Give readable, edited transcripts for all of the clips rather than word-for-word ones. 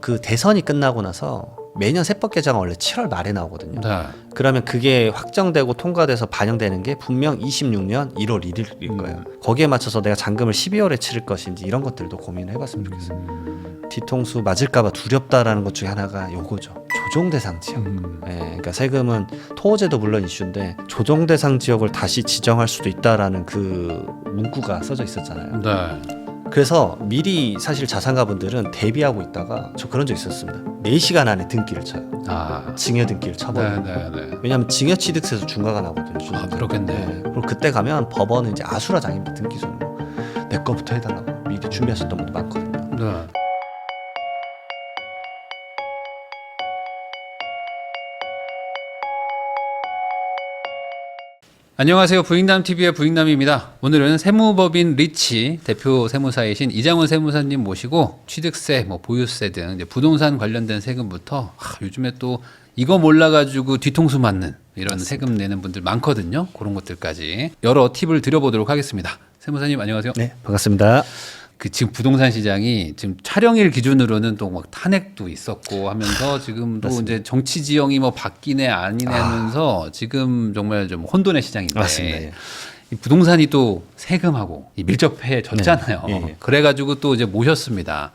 그 대선이 끝나고 나서 매년 세법 개정은 원래 7월 말에 나오거든요. 네. 그러면 그게 확정되고 통과돼서 반영되는 게 분명 26년 1월 1일일 거예요. 거기에 맞춰서 내가 잔금을 12월에 치를 것인지 이런 것들도 고민을 해봤으면 좋겠어요. 뒤통수 맞을까봐 두렵다라는 것 중에 하나가 요거죠. 조정 대상 지역. 그러니까 세금은 토호제도 물론 이슈인데 조정 대상 지역을 다시 지정할 수도 있다라는 그 문구가 써져 있었잖아요. 네. 그래서 미리 사실 자산가분들은 대비하고 있다가 저 그런 적 있었습니다. 4시간 안에 등기를 쳐요. 증여 등기를 쳐버려요. 네. 왜냐하면 증여 취득세에서 중과가 나거든요. 그렇겠네. 그리고 그때 가면 법원은 이제 아수라장입니다. 등기 소는 내 거부터 해달라고 미리 준비하셨던 분도 많거든요. 네. 안녕하세요. 부익남TV의 부익남입니다. 오늘은 세무법인 리치 대표 세무사이신 이장훈 세무사님 모시고 취득세, 보유세 등 이제 부동산 관련된 세금부터 요즘에 또 이거 몰라가지고 뒤통수 맞는 이런 맞습니다. 세금 내는 분들 많거든요. 그런 것들까지 여러 팁을 드려보도록 하겠습니다. 세무사님 안녕하세요. 네, 반갑습니다. 지금 부동산 시장이 지금 촬영일 기준으로는 또 막 탄핵도 있었고 하면서 지금 또 이제 정치 지형이 바뀌네 아니네 하면서 지금 정말 좀 혼돈의 시장인데 맞습니다. 예. 이 부동산이 또 세금하고 밀접해졌잖아요. 네. 예. 그래가지고 또 이제 모셨습니다.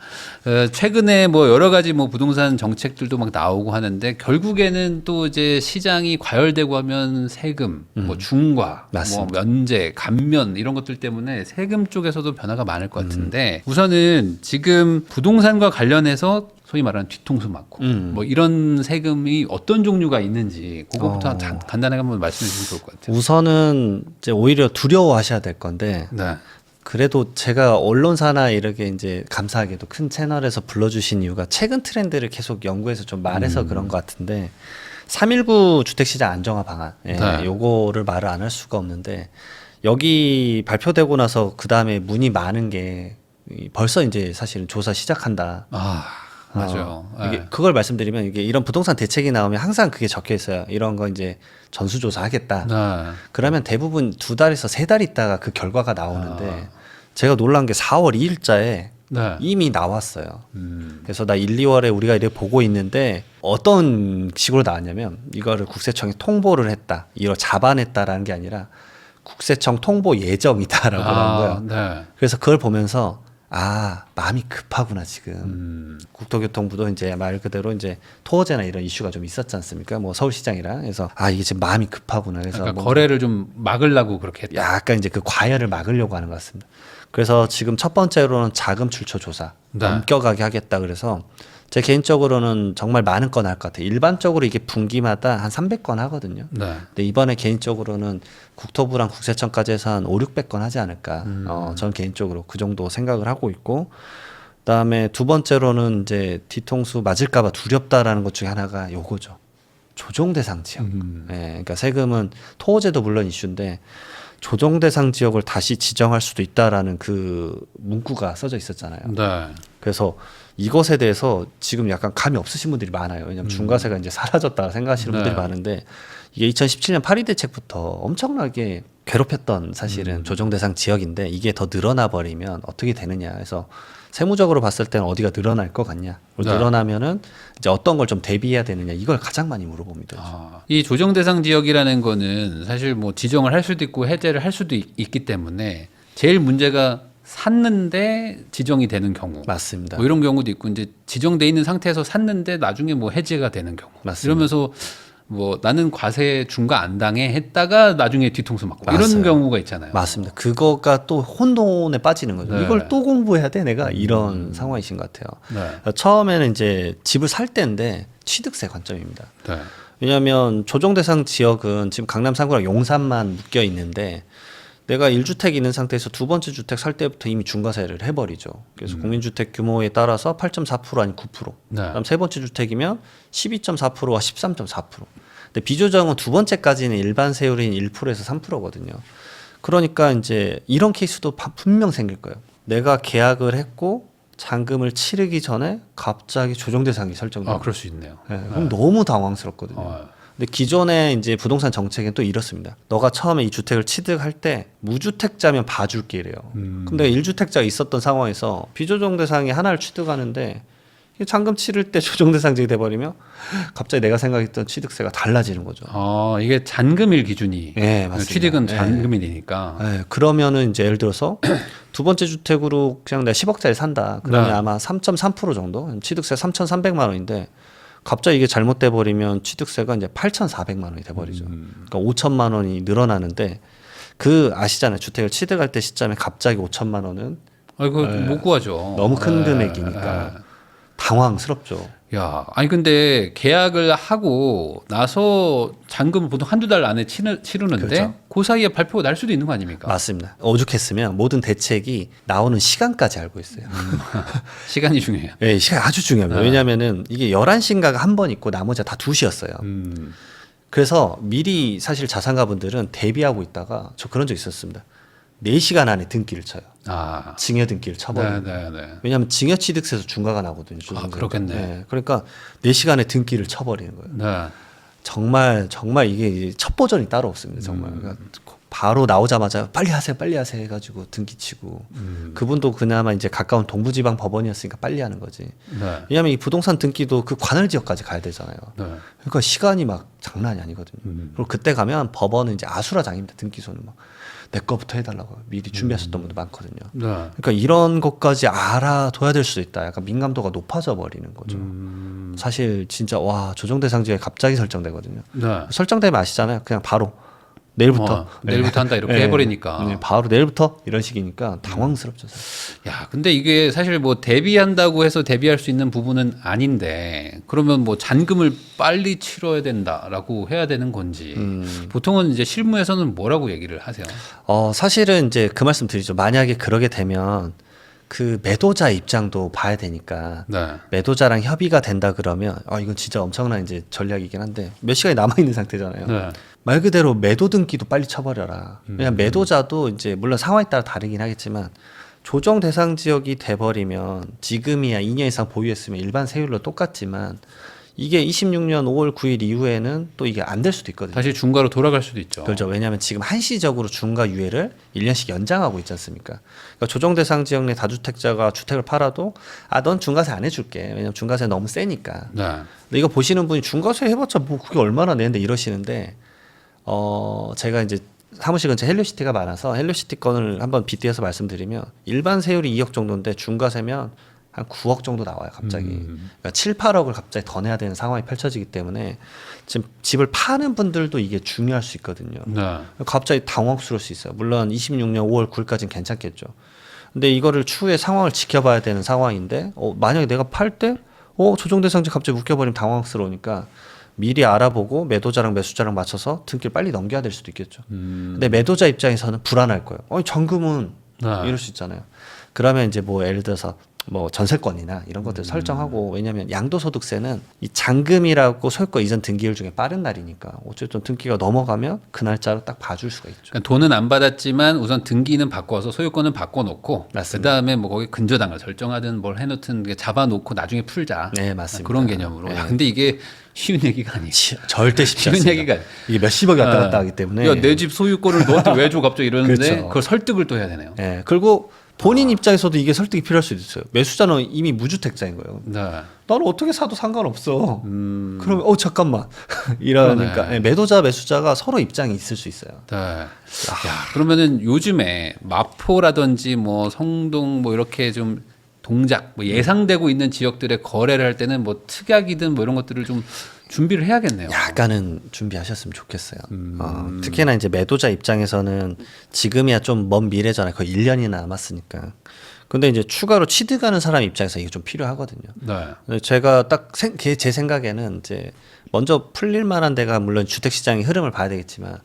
최근에 여러 가지 부동산 정책들도 막 나오고 하는데 결국에는 또 이제 시장이 과열되고 하면 세금, 중과, 면제, 감면 이런 것들 때문에 세금 쪽에서도 변화가 많을 것 같은데 우선은 지금 부동산과 관련해서 소위 말하는 뒤통수 맞고 이런 세금이 어떤 종류가 있는지 그거부터 간단하게 한번 말씀해 주시면 좋을 것 같아요. 우선은 이제 오히려 두려워하셔야 될 건데 네. 그래도 제가 언론사나 이렇게 이제 감사하게도 큰 채널에서 불러주신 이유가 최근 트렌드를 계속 연구해서 좀 말해서 그런 것 같은데 3.19 주택시장 안정화 방안 요거를 말을 안 할 수가 없는데 여기 발표되고 나서 그 다음에 문의 많은 게 벌써 이제 사실은 조사 시작한다. 맞아요. 이게 그걸 말씀드리면 이게 이런 부동산 대책이 나오면 항상 그게 적혀 있어요. 이런 거 이제 전수조사 하겠다. 그러면 대부분 2달에서 3달 있다가 그 결과가 나오는데 제가 놀란 게 4월 2일자에 이미 나왔어요. 그래서 나 1, 2월에 우리가 이렇게 보고 있는데 어떤 식으로 나왔냐면 이거를 국세청에 통보를 했다. 이걸 잡아냈다라는 게 아니라 국세청 통보 예정이다라고 하는 거예요. 그래서 그걸 보면서 마음이 급하구나 지금. 국토교통부도 이제 말 그대로 이제 토호제나 이런 이슈가 좀 있었지 않습니까? 서울시장이랑 그래서 이게 지금 마음이 급하구나. 그래서 그러니까 거래를 좀 막으려고 그렇게 했다. 약간 이제 그 과열을 막으려고 하는 것 같습니다. 그래서 지금 첫 번째로는 자금 출처 조사 엄격하게 하겠다. 그래서 제 개인적으로는 정말 많은 건 할 것 같아요. 일반적으로 이게 분기마다 한 300건 하거든요. 근데 이번에 개인적으로는 국토부랑 국세청까지 해서 한 5, 600건 하지 않을까. 저는 개인적으로 그 정도 생각을 하고 있고, 그다음에 두 번째로는 이제 뒤통수 맞을까봐 두렵다라는 것 중에 하나가 요거죠. 조정 대상 지역. 그러니까 세금은 토호제도 물론 이슈인데 조정 대상 지역을 다시 지정할 수도 있다라는 그 문구가 써져 있었잖아요. 그래서 이것에 대해서 지금 약간 감이 없으신 분들이 많아요. 왜냐하면 중과세가 이제 사라졌다 생각하시는 분들이 많은데 이게 2017년 파리 대책부터 엄청나게 괴롭혔던 사실은 조정 대상 지역인데 이게 더 늘어나 버리면 어떻게 되느냐. 그래서 세무적으로 봤을 때는 어디가 늘어날 것 같냐. 늘어나면은 이제 어떤 걸 좀 대비해야 되느냐. 이걸 가장 많이 물어봅니다. 이 조정 대상 지역이라는 거는 사실 지정을 할 수도 있고 해제를 할 수도 있기 때문에 제일 문제가 샀는데 지정이 되는 경우. 맞습니다. 이런 경우도 있고 이제 지정돼 있는 상태에서 샀는데 나중에 해제가 되는 경우. 맞습니다. 이러면서 나는 과세 중과 안 당해 했다가 나중에 뒤통수 맞고 이런 경우가 있잖아요. 맞습니다. 그거가 또 혼돈에 빠지는 거죠. 이걸 또 공부해야 돼 내가 이런 상황이신 것 같아요. 처음에는 이제 집을 살 때인데 취득세 관점입니다. 왜냐하면 조정 대상 지역은 지금 강남 3구랑 용산만 묶여 있는데 내가 1주택 있는 상태에서 두 번째 주택 살 때부터 이미 중과세를 해버리죠. 그래서 국민주택 규모에 따라서 8.4% 아니 9%. 그다음 세 번째 주택이면 12.4%와 13.4%. 근데 비조정은 두 번째까지는 일반 세율인 1%에서 3%거든요. 그러니까 이제 이런 케이스도 분명 생길 거예요. 내가 계약을 했고 잔금을 치르기 전에 갑자기 조정 대상이 설정돼요. 그럴 수 있네요. 그럼 너무 당황스럽거든요. 근데 기존의 이제 부동산 정책은 또 이렇습니다. 너가 처음에 이 주택을 취득할 때 무주택자면 봐줄게 이래요. 그럼 내가 1주택자가 있었던 상황에서 비조정 대상이 하나를 취득하는데 잔금 치를 때 조정대상직이 돼버리면 갑자기 내가 생각했던 취득세가 달라지는 거죠. 이게 잔금일 기준이. 네, 맞습니다. 취득은 잔금이 되니까. 네, 그러면은 이제 예를 들어서 두 번째 주택으로 그냥 내가 10억짜리 산다. 그러면 네. 아마 3.3% 정도, 취득세 3,300만 원인데 갑자기 이게 잘못돼 버리면 취득세가 이제 8,400만 원이 돼 버리죠. 그러니까 5천만 원이 늘어나는데 그 아시잖아요. 주택을 취득할 때 시점에 갑자기 5천만 원은 그거 못 구하죠. 너무 큰 금액이니까 당황스럽죠. 야, 아니 근데 계약을 하고 나서 잔금을 보통 한두 달 안에 치르는데 그렇죠. 그 사이에 발표가 날 수도 있는 거 아닙니까? 맞습니다. 오죽했으면 모든 대책이 나오는 시간까지 알고 있어요. 시간이 중요해요. 네, 시간이 아주 중요합니다. 왜냐하면은 이게 11시인가가 한 번 있고 나머지가 다 2시였어요. 그래서 미리 사실 자산가분들은 대비하고 있다가 저 그런 적 있었습니다. 4시간 안에 등기를 쳐요. 증여 등기를 쳐버려요. 왜냐하면 증여 취득세에서 중과가 나거든요. 그렇겠네. 네, 그러니까 4시간에 등기를 쳐버리는 거예요. 네. 정말 이게 첫 버전이 따로 없습니다. 정말. 그러니까 바로 나오자마자 빨리 하세요 해가지고 등기치고 그분도 그나마 이제 가까운 동부지방 법원이었으니까 빨리 하는 거지. 네. 왜냐하면 이 부동산 등기도 그 관할 지역까지 가야 되잖아요. 네. 그러니까 시간이 막 장난이 아니거든요. 그리고 그때 가면 법원은 이제 아수라장입니다. 등기소는 막 내 거부터 해달라고 미리 준비하셨던 분도 많거든요. 네. 그러니까 이런 것까지 알아둬야 될 수도 있다. 약간 민감도가 높아져 버리는 거죠. 사실 진짜 와 조정대상지에 갑자기 설정되거든요. 네. 설정되면 아시잖아요. 그냥 바로 내일부터 내일부터 한다 이렇게 해버리니까. 네, 바로 내일부터 이런 식이니까 당황스럽죠. 사실. 야, 근데 이게 사실 뭐 대비한다고 해서 대비할 수 있는 부분은 아닌데 그러면 뭐 잔금을 빨리 치러야 된다라고 해야 되는 건지 보통은 이제 실무에서는 뭐라고 얘기를 하세요? 사실은 이제 그 말씀 드리죠. 만약에 그러게 되면 그 매도자 입장도 봐야 되니까 네. 매도자랑 협의가 된다 그러면 이건 진짜 엄청난 이제 전략이긴 한데 몇 시간이 남아 있는 상태잖아요. 네. 말 그대로 매도 등기도 빨리 쳐버려라. 왜냐면 매도자도 이제 물론 상황에 따라 다르긴 하겠지만 조정 대상 지역이 돼버리면 지금이야 2년 이상 보유했으면 일반 세율로 똑같지만 이게 26년 5월 9일 이후에는 또 이게 안 될 수도 있거든요. 다시 중과로 돌아갈 수도 있죠. 그렇죠. 왜냐하면 지금 한시적으로 중과 유예를 1년씩 연장하고 있지 않습니까? 그러니까 조정 대상 지역 내 다주택자가 주택을 팔아도 넌 중과세 안 해줄게. 왜냐면 중과세 너무 세니까. 네. 근데 이거 보시는 분이 중과세 해봤자 뭐 그게 얼마나 내는데 이러시는데 제가 이제 사무실 근처에 헬로시티가 많아서 헬로시티 건을 한번 빗대어서 말씀드리면 일반 세율이 2억 정도인데 중과세면 한 9억 정도 나와요, 갑자기. 그러니까 7, 8억을 갑자기 더 내야 되는 상황이 펼쳐지기 때문에 지금 집을 파는 분들도 이게 중요할 수 있거든요. 네. 갑자기 당황스러울 수 있어요. 물론 26년 5월 9일까지는 괜찮겠죠. 근데 이거를 추후에 상황을 지켜봐야 되는 상황인데 만약에 내가 팔 때 조정대상지 갑자기 묶여버리면 당황스러우니까 미리 알아보고 매도자랑 매수자랑 맞춰서 등기를 빨리 넘겨야 될 수도 있겠죠. 근데 매도자 입장에서는 불안할 거예요. 잔금은 이럴 수 있잖아요. 그러면 이제 뭐 예를 들어서 뭐 전세권이나 이런 것들 설정하고 왜냐하면 양도소득세는 이 잔금이라고 소유권 이전 등기일 중에 빠른 날이니까 어쨌든 등기가 넘어가면 그 날짜로 딱 봐줄 수가 있죠. 그러니까 돈은 안 받았지만 우선 등기는 바꿔서 소유권은 바꿔놓고 맞습니다. 그다음에 뭐 거기 근저당을 설정하든 뭘 해놓든 잡아놓고 나중에 풀자. 네, 맞습니다. 그런 개념으로. 네. 야, 근데 이게 쉬운 얘기가 아니에요. 절대 쉽지 쉬운 않습니다. 얘기가 이게 몇십억이 왔다 갔다 하기 때문에 야, 내 집 소유권을 너한테 왜 줘 갑자기 이러는데 그렇죠. 그걸 설득을 또 해야 되네요. 네, 그리고 본인 입장에서도 이게 설득이 필요할 수도 있어요. 매수자는 이미 무주택자인 거예요. 네. 나는 어떻게 사도 상관없어. 그러면 잠깐만 이러니까 네, 매도자 매수자가 서로 입장이 있을 수 있어요. 네. 야, 그러면은 요즘에 마포라든지 뭐 성동 뭐 이렇게 좀 동작 뭐 예상되고 있는 지역들의 거래를 할 때는 뭐 특약이든 뭐 이런 것들을 좀 준비를 해야겠네요. 약간은 준비하셨으면 좋겠어요. 특히나 이제 매도자 입장에서는 지금이야 좀 먼 미래잖아요. 거의 1년이나 남았으니까. 근데 이제 추가로 취득하는 사람 입장에서 이게 좀 필요하거든요. 네. 제가 딱 제 생각에는 이제 먼저 풀릴 만한 데가 물론 주택시장의 흐름을 봐야 되겠지만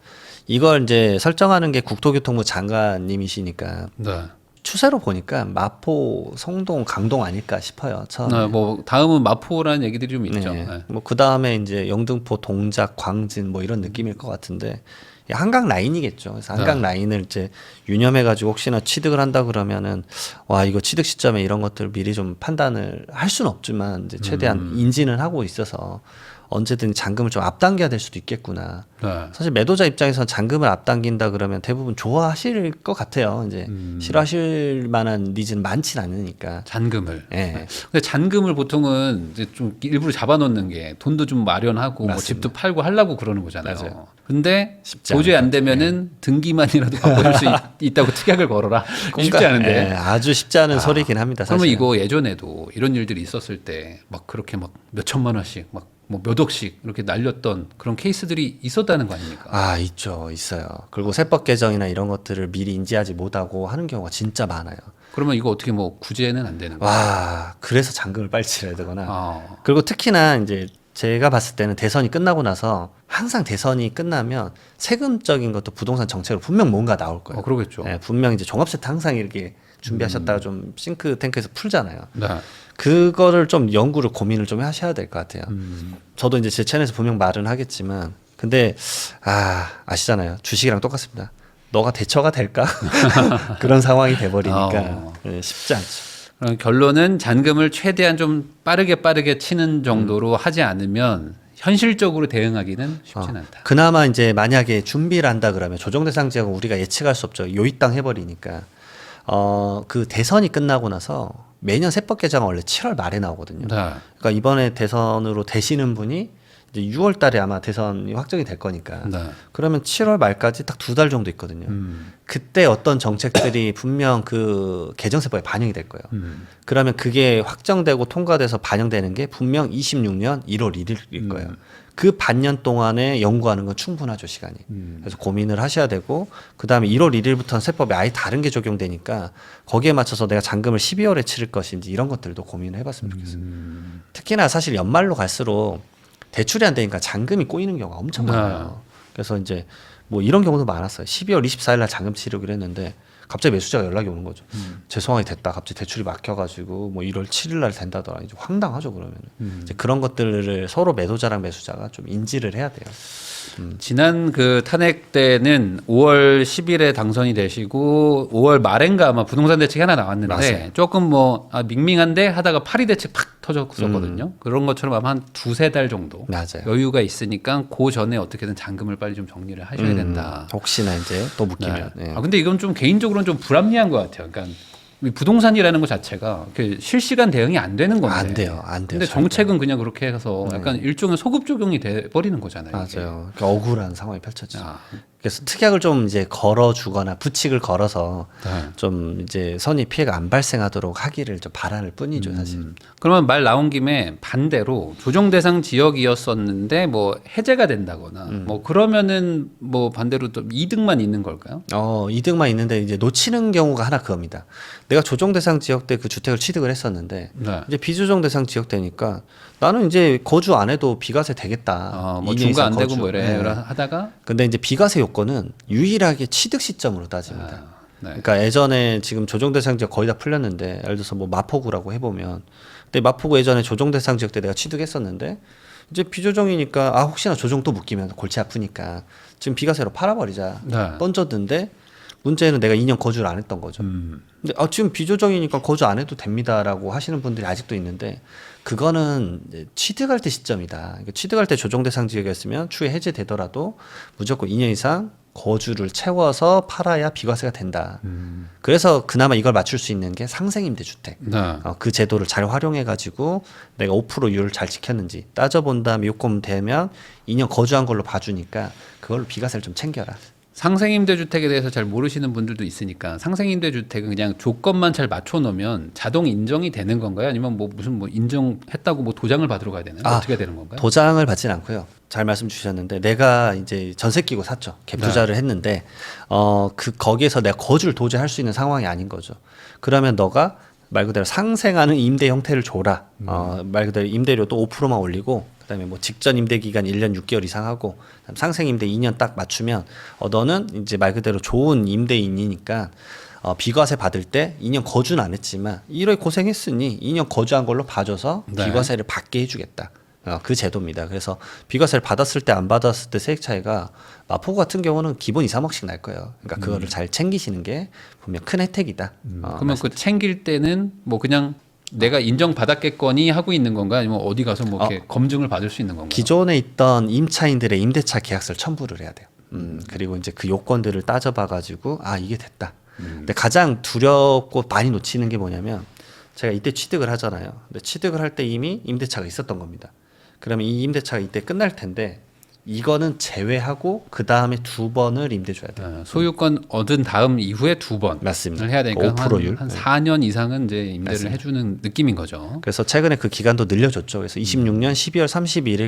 이걸 이제 설정하는 게 국토교통부 장관님이시니까 네. 추세로 보니까 마포, 성동, 강동 아닐까 싶어요. 처음에. 네, 뭐 다음은 마포라는 얘기들이 좀 있죠. 네. 네. 뭐 그다음에 이제 영등포, 동작, 광진 뭐 이런 느낌일 것 같은데 한강 라인이겠죠. 그래서 한강 라인을 이제 유념해가지고 혹시나 취득을 한다 그러면은 와 이거 취득 시점에 이런 것들 미리 좀 판단을 할 수는 없지만 이제 최대한 인지는 하고 있어서 언제든 잔금을 좀 앞당겨야 될 수도 있겠구나. 네. 사실 매도자 입장에서는 잔금을 앞당긴다 그러면 대부분 좋아하실 것 같아요. 이제 싫어하실 만한 니즈는 많진 않으니까. 잔금을. 예. 네. 근데 잔금을 보통은 이제 좀 일부러 잡아놓는 게 돈도 좀 마련하고 뭐 맞습니다. 집도 팔고 하려고 그러는 거잖아요. 맞아요. 근데 쉽지 도저히 안 않을 것 되면은 등기만이라도 바꿔줄 수 있다고 특약을 걸어라. 쉽지 않은데. 예, 아주 쉽지 않은 소리긴 합니다. 그러면 사실은. 이거 예전에도 이런 일들이 있었을 때 막 그렇게 막 몇 천만 원씩 막 뭐 몇 억씩 이렇게 날렸던 그런 케이스들이 있었다는 거 아닙니까? 아 있죠, 있어요. 그리고 세법 개정이나 이런 것들을 미리 인지하지 못하고 하는 경우가 진짜 많아요. 그러면 이거 어떻게 뭐 구제는 안 되는 거예요? 와, 그래서 잔금을 빨리 치러야 되거나. 아, 그리고 특히나 이제 제가 봤을 때는 대선이 끝나고 나서 항상 대선이 끝나면 세금적인 것도 부동산 정책으로 분명 뭔가 나올 거예요. 그러겠죠. 예, 분명 이제 종합세트 항상 이렇게 준비하셨다가 좀 싱크탱크에서 풀잖아요. 네. 그거를 좀 연구를 고민을 좀 하셔야 될 것 같아요. 저도 이제 제 채널에서 분명 말은 하겠지만, 근데 아시잖아요. 주식이랑 똑같습니다. 너가 대처가 될까? 그런 상황이 돼버리니까 예, 쉽지 않죠. 그럼 결론은 잔금을 최대한 좀 빠르게 치는 정도로 하지 않으면 현실적으로 대응하기는 쉽진 않다. 그나마 이제 만약에 준비를 한다 그러면 조정 대상 지역은 우리가 예측할 수 없죠. 요입당 해버리니까. 그 대선이 끝나고 나서 매년 세법 개정은 원래 7월 말에 나오거든요. 네. 그러니까 이번에 대선으로 되시는 분이 이제 6월 달에 아마 대선이 확정이 될 거니까. 네. 그러면 7월 말까지 딱 2달 정도 있거든요. 그때 어떤 정책들이 분명 그 개정세법에 반영이 될 거예요. 그러면 그게 확정되고 통과돼서 반영되는 게 분명 26년 1월 1일일 거예요. 그 반년 동안에 연구하는 건 충분하죠, 시간이. 그래서 고민을 하셔야 되고, 그 다음에 1월 1일부터는 세법이 아예 다른 게 적용되니까 거기에 맞춰서 내가 잔금을 12월에 치를 것인지 이런 것들도 고민을 해봤으면 좋겠어요. 특히나 사실 연말로 갈수록 대출이 안 되니까 잔금이 꼬이는 경우가 엄청 많아요. 그래서 이제 뭐 이런 경우도 많았어요. 12월 24일 날 잔금 치르기로 했는데 갑자기 매수자가 연락이 오는 거죠. 제 상황이 됐다. 갑자기 대출이 막혀가지고 뭐 1월 7일 날 된다더라. 이제 황당하죠, 그러면. 이제 그런 것들을 서로 매도자랑 매수자가 좀 인지를 해야 돼요. 지난 그 탄핵 때는 5월 10일에 당선이 되시고 5월 말엔가 아마 부동산 대책이 하나 나왔는데 맞아요. 조금 뭐 밍밍한데 하다가 파리 대책 팍 터졌었거든요. 그런 것처럼 아마 한 두세 달 정도 맞아요. 여유가 있으니까 그 전에 어떻게든 잔금을 빨리 좀 정리를 하셔야 된다. 혹시나 이제 또 묶이면. 네. 예. 근데 이건 좀 개인적으로는 좀 불합리한 것 같아요. 그러니까 이 부동산이라는 것 자체가 그 실시간 대응이 안 되는 건데. 안 돼요, 안 돼요. 근데 정책은 그냥 그렇게 해서 약간 일종의 소급 적용이 돼 버리는 거잖아요. 이게. 맞아요. 그러니까 억울한 상황이 펼쳐지죠. 아, 그래서 특약을 좀 이제 걸어주거나 부칙을 걸어서 네. 좀 이제 선의 피해가 안 발생하도록 하기를 좀 바라는 뿐이죠, 사실. 그러면 말 나온 김에 반대로 조정 대상 지역이었었는데 뭐 해제가 된다거나 뭐 그러면은 뭐 반대로 또 이득만 있는 걸까요? 이득만 있는데 이제 놓치는 경우가 하나 그겁니다. 내가 조정 대상 지역 때 그 주택을 취득을 했었는데 네. 이제 비조정 대상 지역 되니까 나는 이제 거주 안 해도 비과세 되겠다. 뭐 2년 중과 이상 안 되고 거주. 뭐 이래 네. 하다가 근데 이제 비과세 요건은 유일하게 취득 시점으로 따집니다. 네. 그러니까 예전에 지금 조정 대상 지역 거의 다 풀렸는데 예를 들어서 뭐 마포구라고 해보면 근데 마포구 예전에 조정 대상 지역 때 내가 취득했었는데 이제 비조정이니까 혹시나 조정 또 묶이면 골치 아프니까 지금 비과세로 팔아버리자 네. 던졌는데 문제는 내가 2년 거주를 안 했던 거죠. 근데 지금 비조정이니까 거주 안 해도 됩니다라고 하시는 분들이 아직도 있는데 그거는 이제 취득할 때 시점이다. 그러니까 취득할 때 조정 대상 지역이었으면 추후에 해제되더라도 무조건 2년 이상 거주를 채워서 팔아야 비과세가 된다. 그래서 그나마 이걸 맞출 수 있는 게 상생임대주택. 네. 그 제도를 잘 활용해가지고 내가 5%율을 잘 지켰는지 따져본 다음에 요건 되면 2년 거주한 걸로 봐주니까 그걸로 비과세를 좀 챙겨라. 상생임대주택에 대해서 잘 모르시는 분들도 있으니까 상생임대주택은 그냥 조건만 잘 맞춰놓으면 자동 인정이 되는 건가요? 아니면 뭐 무슨 뭐 인정했다고 뭐 도장을 받으러 가야 되나요? 어떻게 되는 건가요? 도장을 받지는 않고요. 잘 말씀 주셨는데 내가 이제 전세 끼고 샀죠. 갭 투자를 했는데 거기에서 내가 거주를 도저히 할 수 있는 상황이 아닌 거죠. 그러면 너가 말 그대로 상생하는 임대 형태를 줘라. 말 그대로 임대료도 5%만 올리고 그다음에 뭐 직전 임대 기간 1년 6개월 이상 하고 상생 임대 2년 딱 맞추면 너는 이제 말 그대로 좋은 임대인이니까 비과세 받을 때 2년 거주는 안 했지만 1회 고생했으니 2년 거주한 걸로 봐줘서 네. 비과세를 받게 해주겠다. 그 제도입니다. 그래서 비과세를 받았을 때 안 받았을 때 세액 차이가 마포구 같은 경우는 기본 2, 3억씩 날 거예요. 그러니까 그거를 잘 챙기시는 게 분명 큰 혜택이다. 그러면 그 챙길 때는 뭐 그냥 내가 인정받았겠거니 하고 있는 건가 아니면 어디 가서 뭐 이렇게 검증을 받을 수 있는 건가? 기존에 있던 임차인들의 임대차 계약서를 첨부를 해야 돼요. 그리고 이제 그 요건들을 따져봐가지고 이게 됐다. 근데 가장 두렵고 많이 놓치는 게 뭐냐면 제가 이때 취득을 하잖아요. 근데 취득을 할 때 이미 임대차가 있었던 겁니다. 그러면 이 임대차가 이때 끝날 텐데 이거는 제외하고 그 다음에 2번을 임대 줘야 돼요. 소유권 얻은 다음 이후에 2번을 맞습니다. 해야 되니까 5%율. 한 4년 이상은 이제 임대를 맞습니다. 해주는 느낌인 거죠. 그래서 최근에 그 기간도 늘려줬죠. 그래서 26년 12월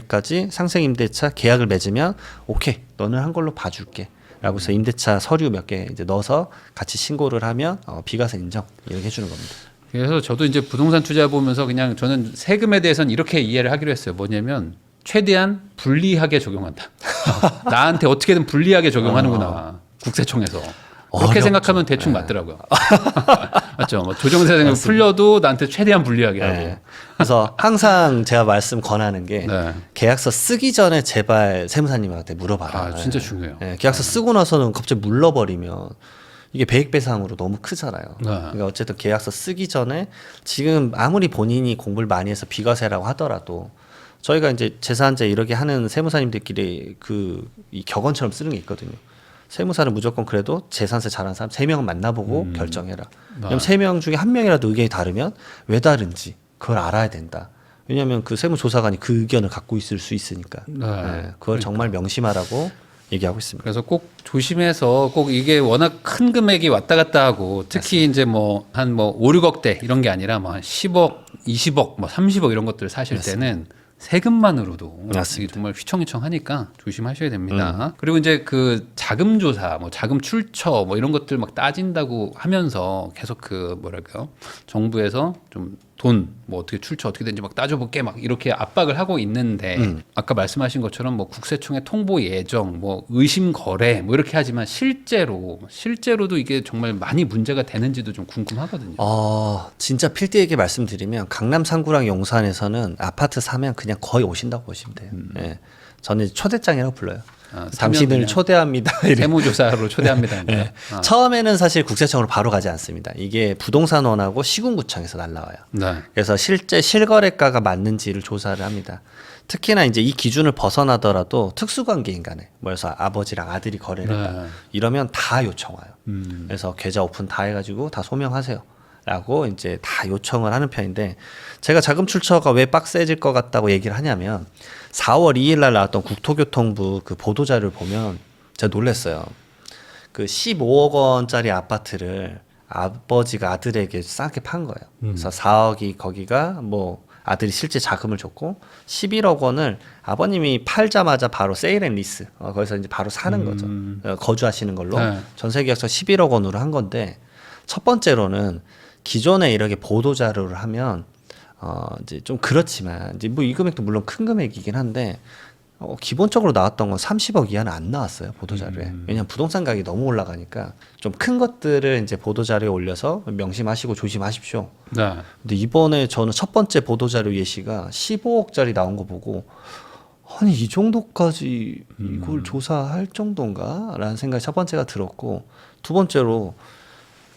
31일까지 상생 임대차 계약을 맺으면 오케이, 너는 한 걸로 봐줄게. 라고 해서 임대차 서류 몇 개 이제 넣어서 같이 신고를 하면 비과세 인정 이렇게 해주는 겁니다. 그래서 저도 이제 부동산 투자 보면서 그냥 저는 세금에 대해서는 이렇게 이해를 하기로 했어요. 뭐냐면 최대한 불리하게 적용한다. 나한테 어떻게든 불리하게 적용하는구나. 국세청에서. 그렇게 어렵죠. 생각하면 대충 맞더라고요. 맞죠? 뭐 조정세금을 풀려도 나한테 최대한 불리하게 하고. 네. 그래서 항상 제가 말씀 권하는 게 네. 계약서 쓰기 전에 제발 세무사님한테 물어봐라. 진짜 중요해요. 네. 계약서 쓰고 나서는 갑자기 물러버리면 이게 배액배상으로 너무 크잖아요. 그러니까 어쨌든 계약서 쓰기 전에 지금 아무리 본인이 공부를 많이 해서 비과세라고 하더라도 저희가 이제 재산제 이렇게 하는 세무사님들끼리 이 격언처럼 쓰는 게 있거든요. 세무사는 무조건 그래도 재산세 잘하는 사람 3명은 만나보고 결정해라. 왜냐면 3명 중에 1명이라도 의견이 다르면 왜 다른지 그걸 알아야 된다. 왜냐하면 그 세무조사관이 그 의견을 갖고 있을 수 있으니까. 그걸 정말 명심하라고 얘기하고 있습니다. 그래서 꼭 조심해서 꼭 이게 워낙 큰 금액이 왔다 갔다 하고 특히 이제 뭐 한 5, 6억대 이런 게 아니라 뭐 한 10억, 20억, 뭐 30억 이런 것들을 사실 때는 세금만으로도 이게 정말 휘청휘청하니까 조심하셔야 됩니다. 그리고 이제 그 자금 조사, 뭐 자금 출처, 뭐 이런 것들 막 따진다고 하면서 계속 뭐랄까요, 정부에서 좀 돈, 뭐 어떻게 출처 어떻게 되는지 막 따져볼게 막 이렇게 압박을 하고 있는데 아까 말씀하신 것처럼 뭐 국세청의 통보 예정, 뭐 의심 거래, 뭐 이렇게 하지만 실제로도 이게 정말 많이 문제가 되는지도 좀 궁금하거든요. 진짜 필드 얘기 말씀드리면 강남 상구랑 용산에서는 아파트 사면 그냥 거의 오신다고 보시면 돼요. 예. 저는 초대장이라고 불러요. 당신을 초대합니다. 세무조사로 초대합니다. 네. 처음에는 사실 국세청으로 바로 가지 않습니다. 이게 부동산원하고 시군구청에서 날라와요. 네. 그래서 실제 실거래가가 맞는지를 조사를 합니다. 특히나 이제 이 기준을 벗어나더라도 특수관계인 간에 그래서 아버지랑 아들이 거래를 했다. 이러면 다 요청 와요. 그래서 계좌 오픈 다 해가지고 다 소명하세요. 라고 이제 다 요청을 하는 편인데 제가 자금 출처가 왜 빡세질 것 같다고 얘기를 하냐면 4월 2일 날 나왔던 국토교통부 그 보도자료를 보면 제가 놀랐어요. 그 15억 원짜리 아파트를 아버지가 아들에게 싸게 판 거예요. 그래서 4억이 거기가 뭐 아들이 실제 자금을 줬고 11억 원을 아버님이 팔자마자 바로 세일 앤 리스 거기서 이제 바로 사는 거죠. 거주하시는 걸로 전세계약서 11억 원으로 한 건데 첫 번째로는 기존에 이렇게 보도 자료를 하면 이제 좀 그렇지만 이제 뭐 이 금액도 물론 큰 금액이긴 한데 기본적으로 나왔던 건 30억 이하는 안 나왔어요 보도 자료에. 왜냐면 부동산 가격이 너무 올라가니까 좀 큰 것들을 이제 보도 자료에 올려서 명심하시고 조심하십시오. 네. 근데 이번에 저는 첫 번째 보도 자료 예시가 15억짜리 나온 거 보고 아니 이 정도까지 이걸 조사할 정도인가라는 생각이 첫 번째가 들었고 두 번째로.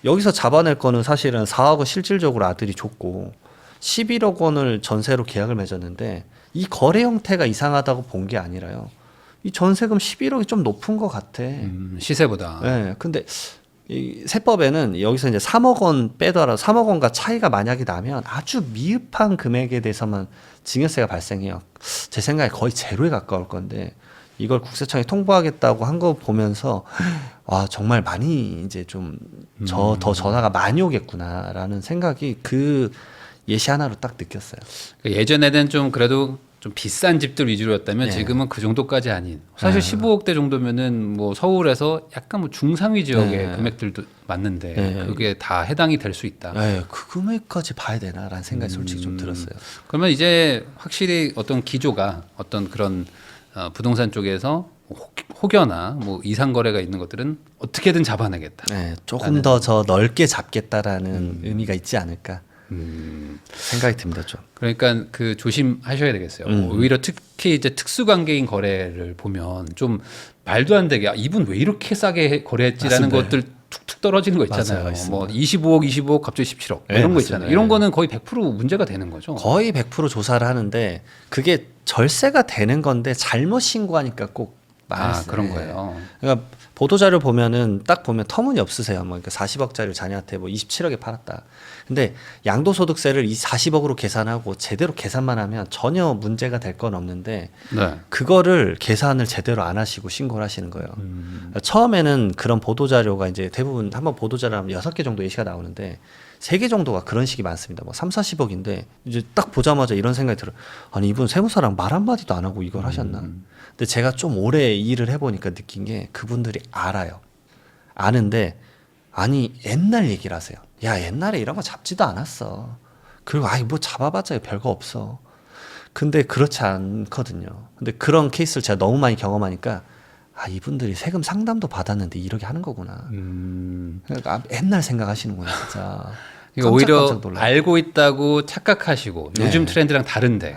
여기서 잡아낼 거는 사실은 4억은 실질적으로 아들이 줬고 11억 원을 전세로 계약을 맺었는데 이 거래 형태가 이상하다고 본 게 아니라요. 이 전세금 11억이 좀 높은 것 같아. 시세보다. 네, 근데 이 세법에는 여기서 이제 3억 원 빼더라도 3억 원과 차이가 만약에 나면 아주 미흡한 금액에 대해서만 증여세가 발생해요. 제 생각에 거의 제로에 가까울 건데 이걸 국세청에 통보하겠다고 한 거 보면서 와 정말 많이 이제 좀 더 전화가 많이 오겠구나라는 생각이 그 예시 하나로 딱 느꼈어요. 예전에는 좀 그래도 좀 비싼 집들 위주로였다면 지금은 그 정도까지 아닌. 사실 15억대 정도면은 뭐 서울에서 약간 뭐 중상위 지역의 금액들도 맞는데 그게 다 해당이 될 수 있다. 그 금액까지 봐야 되나라는 생각이 솔직히 좀 들었어요. 그러면 이제 확실히 어떤 기조가 어떤 그런 부동산 쪽에서 혹여나 뭐 이상 거래가 있는 것들은 어떻게든 잡아내겠다. 조금 더 저 넓게 잡겠다라는 의미가 있지 않을까. 생각이 듭니다 좀. 그러니까 그 조심하셔야 되겠어요. 오히려 특히 이제 특수관계인 거래를 보면 좀 말도 안 되게 이분 왜 이렇게 싸게 거래했지라는 맞습니다. 것들 툭툭 떨어지는 거 있잖아요. 맞아요, 뭐 25억 갑자기 17억 네, 이런 거 맞습니다. 있잖아요. 이런 거는 거의 100% 문제가 되는 거죠. 거의 100% 조사를 하는데 그게 절세가 되는 건데 잘못 신고하니까 꼭 많이 그런 거예요. 그러니까 보도자료 보면은 딱 보면 터무니없으세요. 뭐 그러니까 40억짜리를 자녀한테 뭐 27억에 팔았다. 근데 양도소득세를 이 40억으로 계산하고 제대로 계산만 하면 전혀 문제가 될 건 없는데 네. 그거를 계산을 제대로 안 하시고 신고를 하시는 거예요. 처음에는 그런 보도자료가 이제 대부분 한번 보도자료 하면 6개 정도 예시가 나오는데 3개 정도가 그런 식이 많습니다. 뭐 3, 40억인데 이제 딱 보자마자 이런 생각이 들어요. 아니 이분 세무사랑 말 한마디도 안 하고 이걸 하셨나? 근데 제가 좀 오래 일을 해보니까 느낀 게 그분들이 알아요. 아는데 아니 옛날 얘기를 하세요. 야 옛날에 이런 거 잡지도 않았어. 그리고 아이 뭐 잡아봤자 별거 없어. 근데 그렇지 않거든요. 근데 그런 케이스를 제가 너무 많이 경험하니까 이분들이 세금 상담도 받았는데 이렇게 하는 거구나. 그러니까 옛날 생각하시는구나 진짜. 그러니까 오히려 깜짝깜짝 놀라요. 알고 있다고 착각하시고 요즘 트렌드랑 다른데.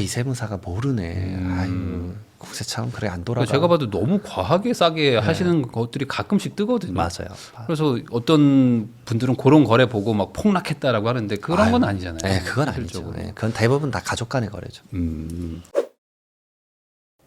이 세무사가 모르네. 아유 국세청 그래 안 돌아가. 제가 봐도 너무 과하게 싸게 하시는 것들이 가끔씩 뜨거든요. 맞아요. 그래서 어떤 분들은 그런 거래 보고 막 폭락했다라고 하는데 그런 건 아니잖아요. 네, 그건 아니죠. 실질적으로. 네, 그건 대부분 다 가족 간의 거래죠.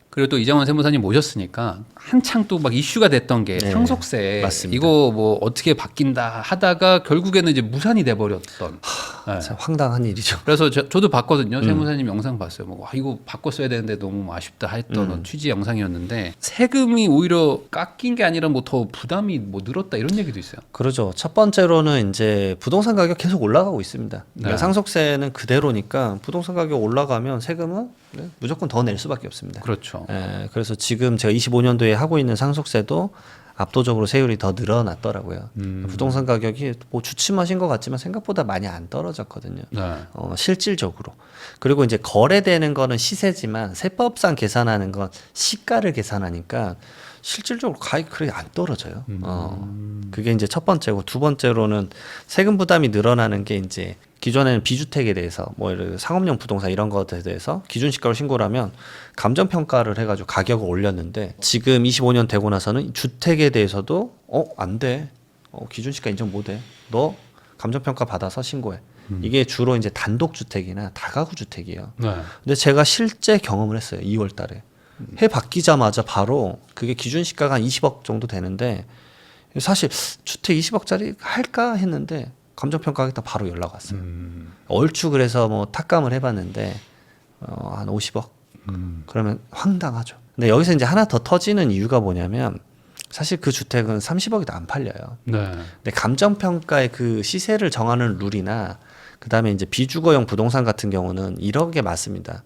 그리고 또 이장원 세무사님 모셨으니까 한창 또 막 이슈가 됐던 게 네, 상속세 맞습니다. 이거 뭐 어떻게 바뀐다 하다가 결국에는 이제 무산이 돼버렸던. 네. 참 황당한 일이죠. 그래서 저도 봤거든요. 세무사님 영상 봤어요. 뭐 이거 바꿨어야 되는데 너무 아쉽다 했던 취지 영상이었는데 세금이 오히려 깎인 게 아니라 뭐 더 부담이 뭐 늘었다 이런 얘기도 있어요. 그러죠. 첫 번째로는 이제 부동산 가격 계속 올라가고 있습니다. 그러니까 네. 상속세는 그대로니까 부동산 가격 올라가면 세금은 무조건 더 낼 수밖에 없습니다. 그렇죠. 그래서 지금 제가 25년도에 하고 있는 상속세도 압도적으로 세율이 더 늘어났더라고요. 부동산 가격이 뭐 주춤하신 것 같지만 생각보다 많이 안 떨어졌거든요. 네. 실질적으로. 그리고 이제 거래되는 거는 시세지만 세법상 계산하는 건 시가를 계산하니까 실질적으로 가격이 그렇게 안 떨어져요. 그게 이제 첫 번째고 두 번째로는 세금 부담이 늘어나는 게 이제 기존에는 비주택에 대해서 뭐 이런 상업용 부동산 이런 것에 대해서 기준시가로 신고를 하면 감정평가를 해가지고 가격을 올렸는데 지금 25년 되고 나서는 주택에 대해서도 안 돼. 기준시가 인정 못 해. 너 감정평가 받아서 신고해. 이게 주로 이제 단독주택이나 다가구 주택이에요. 네. 근데 제가 실제 경험을 했어요. 2월 달에. 해 바뀌자마자 바로 그게 기준시가가 한 20억 정도 되는데 사실 주택 20억짜리 할까 했는데 감정평가하겠다 바로 연락 왔어요. 얼추 그래서 뭐 탁감을 해봤는데 한 50억? 그러면 황당하죠. 근데 여기서 이제 하나 더 터지는 이유가 뭐냐면 사실 그 주택은 30억에도 안 팔려요. 네. 근데 감정평가의 그 시세를 정하는 룰이나 그다음에 이제 비주거용 부동산 같은 경우는 이런 게 맞습니다.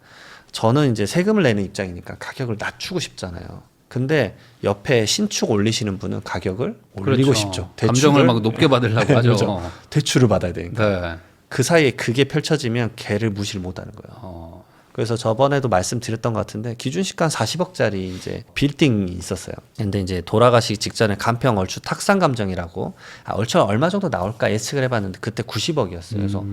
저는 이제 세금을 내는 입장이니까 가격을 낮추고 싶잖아요. 근데 옆에 신축 올리시는 분은 가격을 올리고 그렇죠. 싶죠. 감정을 막 높게 받으려고 하죠. 그렇죠. 대출을 받아야 되니까. 네. 그 사이에 그게 펼쳐지면 걔를 무시를 못하는 거예요. 그래서 저번에도 말씀드렸던 것 같은데 기준시가 한 40억짜리 이제 빌딩이 있었어요. 근데 이제 돌아가시기 직전에 간평 얼추 탁상 감정이라고 얼추 얼마 정도 나올까 예측을 해봤는데 그때 90억이었어요. 그래서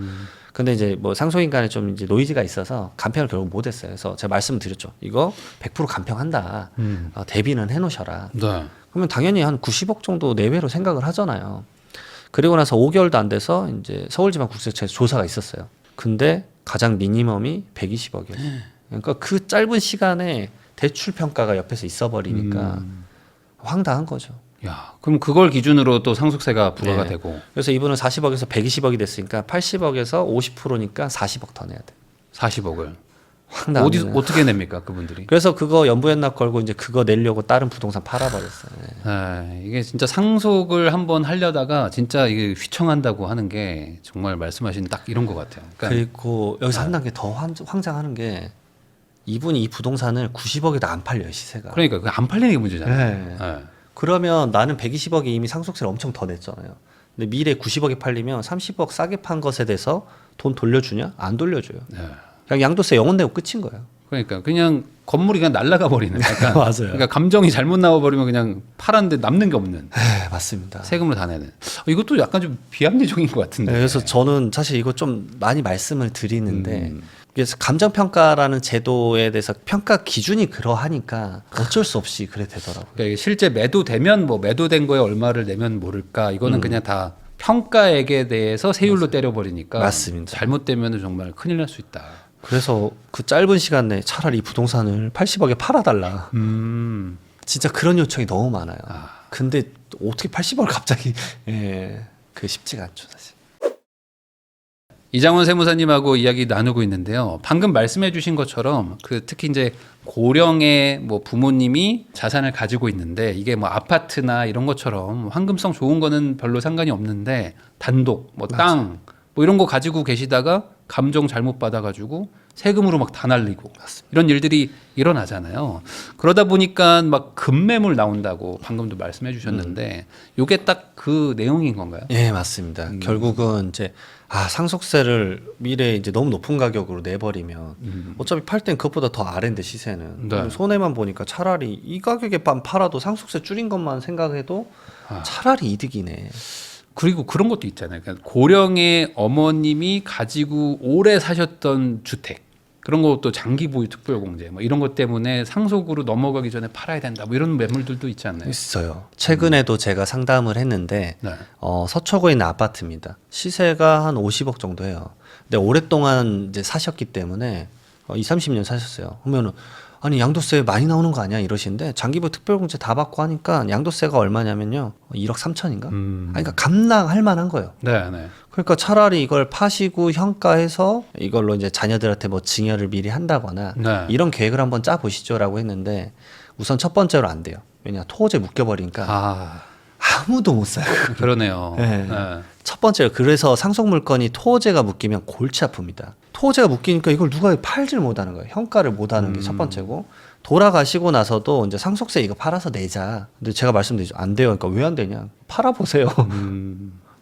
근데 이제 뭐 상속인간에 좀 이제 노이즈가 있어서 간평을 결국 못했어요. 그래서 제가 말씀드렸죠. 이거 100% 간평한다. 대비는 해놓으셔라. 네. 그러면 당연히 한 90억 정도 내외로 생각을 하잖아요. 그리고 나서 5개월도 안 돼서 이제 서울지방국세청에서 조사가 있었어요. 근데 가장 미니멈이 120억이었어요. 그러니까 그 짧은 시간에 대출 평가가 옆에서 있어버리니까 황당한 거죠. 야, 그럼 그걸 기준으로 또 상속세가 부과가 네. 되고 그래서 이분은 40억에서 120억이 됐으니까 80억에서 50%니까 40억 더 내야 돼. 40억을 황당한 어디 거예요. 어떻게 냅니까 그분들이? 그래서 그거 연부연납 걸고 이제 그거 내려고 다른 부동산 팔아버렸어요. 네. 이게 진짜 상속을 한번 하려다가 진짜 이게 휘청한다고 하는 게 정말 말씀하신 딱 이런 것 같아요. 그러니까 그리고 여기서 한 단계 더 황장하는 게 이분이 이 부동산을 90억에도 안 팔려요 시세가. 그러니까 그게 안 팔리는 게 문제잖아요. 네. 네. 그러면 나는 120억에 이미 상속세를 엄청 더 냈잖아요. 근데 미래 90억에 팔리면 30억 싸게 판 것에 대해서 돈 돌려주냐? 안 돌려줘요. 네. 그냥 양도세 영원 내고 끝인 거예요. 그러니까 그냥 건물이 그냥 날아가 버리는. 약간 맞아요. 그러니까 감정이 잘못 나와 버리면 그냥 팔았는데 남는 게 없는. 네, 맞습니다. 세금으로 다 내는. 이것도 약간 좀 비합리적인 것 같은데. 네, 그래서 저는 사실 이거 좀 많이 말씀을 드리는데 그래서 감정평가라는 제도에 대해서 평가 기준이 그러하니까 어쩔 수 없이 그래 되더라고요. 그러니까 이게 실제 매도되면 뭐 매도된 거에 얼마를 내면 모를까. 이거는 그냥 다 평가액에 대해서 세율로 때려버리니까. 맞습니다. 잘못되면 정말 큰일 날 수 있다. 그래서 그 짧은 시간 내에 차라리 이 부동산을 80억에 팔아달라. 진짜 그런 요청이 너무 많아요. 근데 어떻게 80억을 갑자기 그 쉽지가 않죠 사실. 이장원 세무사님하고 이야기 나누고 있는데요. 방금 말씀해주신 것처럼 그 특히 이제 고령의 뭐 부모님이 자산을 가지고 있는데 이게 뭐 아파트나 이런 것처럼 황금성 좋은 거는 별로 상관이 없는데 단독 뭐 땅 뭐 이런 거 가지고 계시다가 감정 잘못 받아가지고 세금으로 막 다 날리고 이런 일들이 일어나잖아요. 그러다 보니까 막 급매물 나온다고 방금도 말씀해 주셨는데 이게 딱 그 내용인 건가요? 예, 맞습니다. 결국은 이제 상속세를 미래에 이제 너무 높은 가격으로 내버리면 어차피 팔 땐 그것보다 더 아래인데 시세는 네. 손해만 보니까 차라리 이 가격에 팔아도 상속세 줄인 것만 생각해도 차라리 이득이네. 그리고 그런 것도 있잖아요. 그러니까 고령의 어머님이 가지고 오래 사셨던 주택 그런 것도 장기 보유 특별공제 뭐 이런 것 때문에 상속으로 넘어가기 전에 팔아야 된다. 뭐 이런 매물들도 있지 않나요? 있어요. 최근에도 제가 상담을 했는데 네. 서초구에 있는 아파트입니다. 시세가 한 50억 정도 해요. 근데 오랫동안 이제 사셨기 때문에 30년 사셨어요. 그러면은 아니 양도세 많이 나오는 거 아니야 이러시는데 장기보유 특별공제 다 받고 하니까 양도세가 얼마냐면요 1억 3천인가? 그러니까 감당할 만한 거예요. 네, 네. 그러니까 차라리 이걸 파시고 현가해서 이걸로 이제 자녀들한테 뭐 증여를 미리 한다거나 네. 이런 계획을 한번 짜 보시죠라고 했는데 우선 첫 번째로 안 돼요. 왜냐 토호제 묶여버리니까 아무도 못 사요. 그러네요. 네. 네. 첫 번째로 그래서 상속 물건이 토호제가 묶이면 골치 아픕니다. 토호제가 묶이니까 이걸 누가 팔질 못하는 거예요. 현가를 못하는 게 첫 번째고 돌아가시고 나서도 이제 상속세 이거 팔아서 내자. 근데 제가 말씀드리죠 안 돼요. 그러니까 왜 안 되냐? 팔아보세요.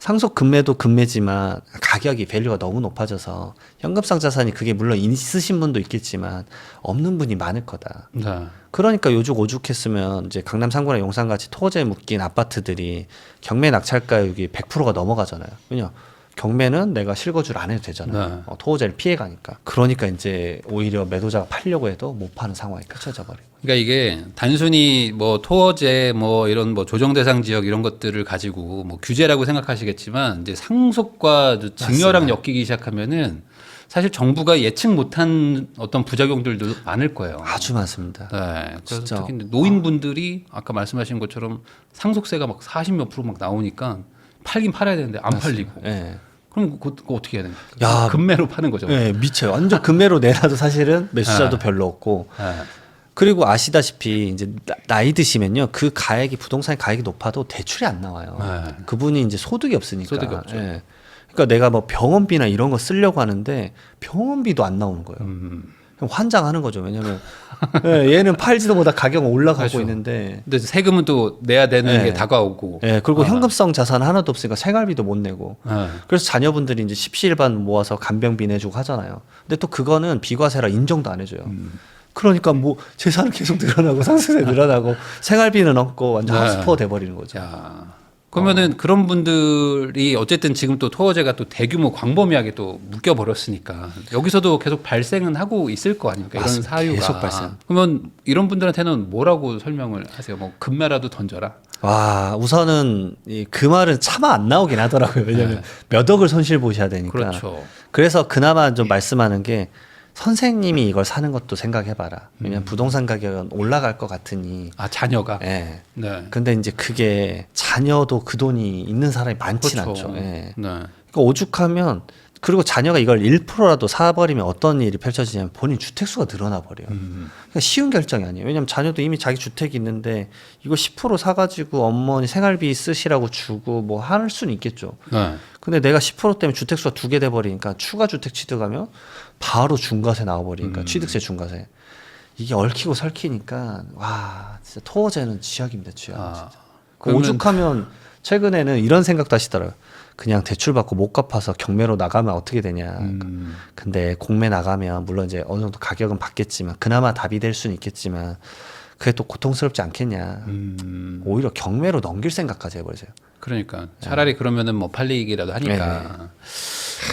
상속 금매도 금매지만 가격이 밸류가 너무 높아져서 현금성 자산이 그게 물론 있으신 분도 있겠지만 없는 분이 많을 거다. 네. 그러니까 요즘 오죽했으면 이제 강남 상구나 용산 같이 토지에 묶인 아파트들이 경매 낙찰가율이 100%가 넘어가잖아요. 왜냐 경매는 내가 실거주를 안 해도 되잖아요. 네. 토지를 피해 가니까. 그러니까 이제 오히려 매도자가 팔려고 해도 못 파는 상황이 펼쳐져 버려요. 그러니까 이게 단순히 뭐 토어제 뭐 이런 뭐 조정 대상 지역 이런 것들을 가지고 뭐 규제라고 생각하시겠지만 이제 상속과 증여랑 엮이기 시작하면은 사실 정부가 예측 못한 어떤 부작용들도 많을 거예요. 아주 많습니다. 네. 그래서 진짜. 특히 노인분들이 아까 말씀하신 것처럼 상속세가 막 40몇 프로 막 나오니까 팔긴 팔아야 되는데 안 팔리고. 네. 그럼 그거 어떻게 해야 됩니까? 야, 금매로 파는 거죠. 네, 미쳐요. 완전 금매로 내놔도 사실은 매수자도 별로 없고. 네. 그리고 아시다시피 이제 나이 드시면요 그 가액이 부동산 가액이 높아도 대출이 안 나와요. 네. 그분이 이제 소득이 없으니까. 소득이 없죠. 예. 그러니까 내가 뭐 병원비나 이런 거 쓰려고 하는데 병원비도 안 나오는 거예요. 그럼 환장하는 거죠. 왜냐면 예, 얘는 팔지도 못하 가격은 올라가고 그렇죠. 있는데. 근데 세금은 또 내야 되는 네. 게 다가오고. 예, 그리고 현금성 자산 하나도 없으니까 생활비도 못 내고. 네. 그래서 자녀분들이 이제 십시일반 모아서 간병비 내주고 하잖아요. 근데 또 그거는 비과세라 인정도 안 해줘요. 그러니까 뭐 재산은 계속 늘어나고 상속세 늘어나고 생활비는 없고 완전 네. 핫스포 돼버리는 거죠. 야. 그러면은 그런 분들이 어쨌든 지금 또 토어제가 또 대규모 광범위하게 또 묶여 버렸으니까 여기서도 계속 발생은 하고 있을 거 아닙니까? 이런 맞습니다. 사유가. 계속 발생. 그러면 이런 분들한테는 뭐라고 설명을 하세요? 뭐 금매라도 던져라. 와 우선은 그 말은 차마 안 나오긴 하더라고요. 왜냐하면 몇 억을 손실 보셔야 되니까. 그렇죠. 그래서 그나마 좀 말씀하는 게 선생님이 이걸 사는 것도 생각해봐라. 왜냐면 부동산 가격은 올라갈 것 같으니. 아 자녀가. 예. 네. 근데 이제 그게 자녀도 그 돈이 있는 사람이 많진 그렇죠. 않죠. 예. 네. 그러니까 오죽하면 그리고 자녀가 이걸 1%라도 사버리면 어떤 일이 펼쳐지냐면 본인 주택수가 늘어나 버려요. 그러니까 쉬운 결정이 아니에요. 왜냐하면 자녀도 이미 자기 주택이 있는데 이거 10% 사가지고 어머니 생활비 쓰시라고 주고 뭐 할 수는 있겠죠. 네. 근데 내가 10% 때문에 주택수가 2개 돼버리니까 추가 주택 취득하면 바로 중과세 나와버리니까 취득세 중과세. 이게 얽히고 설키니까 와 진짜 토어제는 쥐약입니다. 쥐약. 진짜. 그러면- 오죽하면 최근에는 이런 생각도 하시더라고요. 그냥 대출 받고 못 갚아서 경매로 나가면 어떻게 되냐. 근데 공매 나가면 물론 이제 어느 정도 가격은 받겠지만 그나마 답이 될 수는 있겠지만 그게 또 고통스럽지 않겠냐. 오히려 경매로 넘길 생각까지 해버리세요. 그러니까 차라리 그러면은 뭐 팔리기라도 하니까.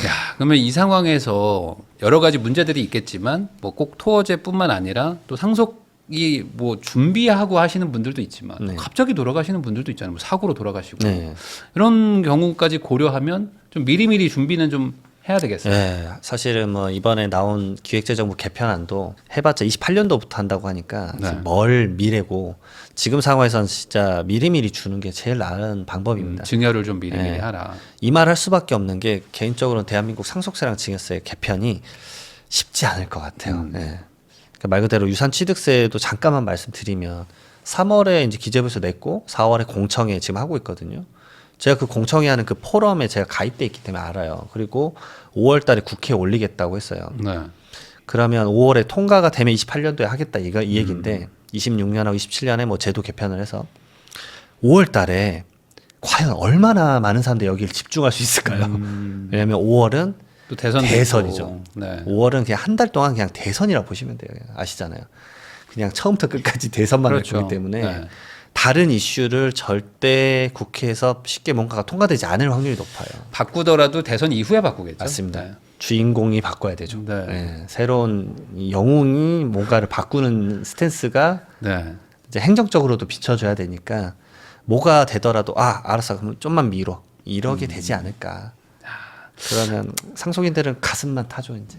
야, 그러면 이 상황에서 여러 가지 문제들이 있겠지만 뭐 꼭 토어제뿐만 아니라 또 상속이 뭐 준비하고 하시는 분들도 있지만 네. 갑자기 돌아가시는 분들도 있잖아요. 뭐 사고로 돌아가시고 네. 이런 경우까지 고려하면 좀 미리미리 준비는 좀 해야 되겠어요. 네, 사실은 뭐 이번에 나온 기획재정부 개편안도 해봤자 28년도부터 한다고 하니까 네. 멀 미래고 지금 상황에서는 진짜 미리미리 주는 게 제일 나은 방법입니다. 증여를 좀 미리미리 네. 하라. 이 말 할 수밖에 없는 게 개인적으로는 대한민국 상속세랑 증여세 개편이 쉽지 않을 것 같아요. 네. 그러니까 말 그대로 유산취득세도 잠깐만 말씀드리면 3월에 이제 기재부에서 냈고 4월에 공청회 지금 하고 있거든요. 제가 그 공청회 하는 그 포럼에 제가 가입돼 있기 때문에 알아요. 그리고 5월 달에 국회에 올리겠다고 했어요. 네. 그러면 5월에 통과가 되면 28년도에 하겠다 이 얘기인데 26년하고 27년에 뭐 제도 개편을 해서 5월 달에 과연 얼마나 많은 사람들이 여기를 집중할 수 있을까요? 왜냐하면 5월은 또 대선도 대선이죠. 있고. 네. 5월은 그냥 한 달 동안 그냥 대선이라고 보시면 돼요. 아시잖아요. 그냥 처음부터 끝까지 대선만 할 그렇죠. 거기 때문에 네. 다른 이슈를 절대 국회에서 쉽게 뭔가가 통과되지 않을 확률이 높아요. 바꾸더라도 대선 이후에 바꾸겠죠. 맞습니다. 네. 주인공이 바꿔야 되죠. 네. 네, 새로운 영웅이 뭔가를 바꾸는 스탠스가 네. 이제 행정적으로도 비춰줘야 되니까 뭐가 되더라도 알았어 그럼 좀만 미뤄 이러게 되지 않을까. 그러면 상속인들은 가슴만 타죠 이제.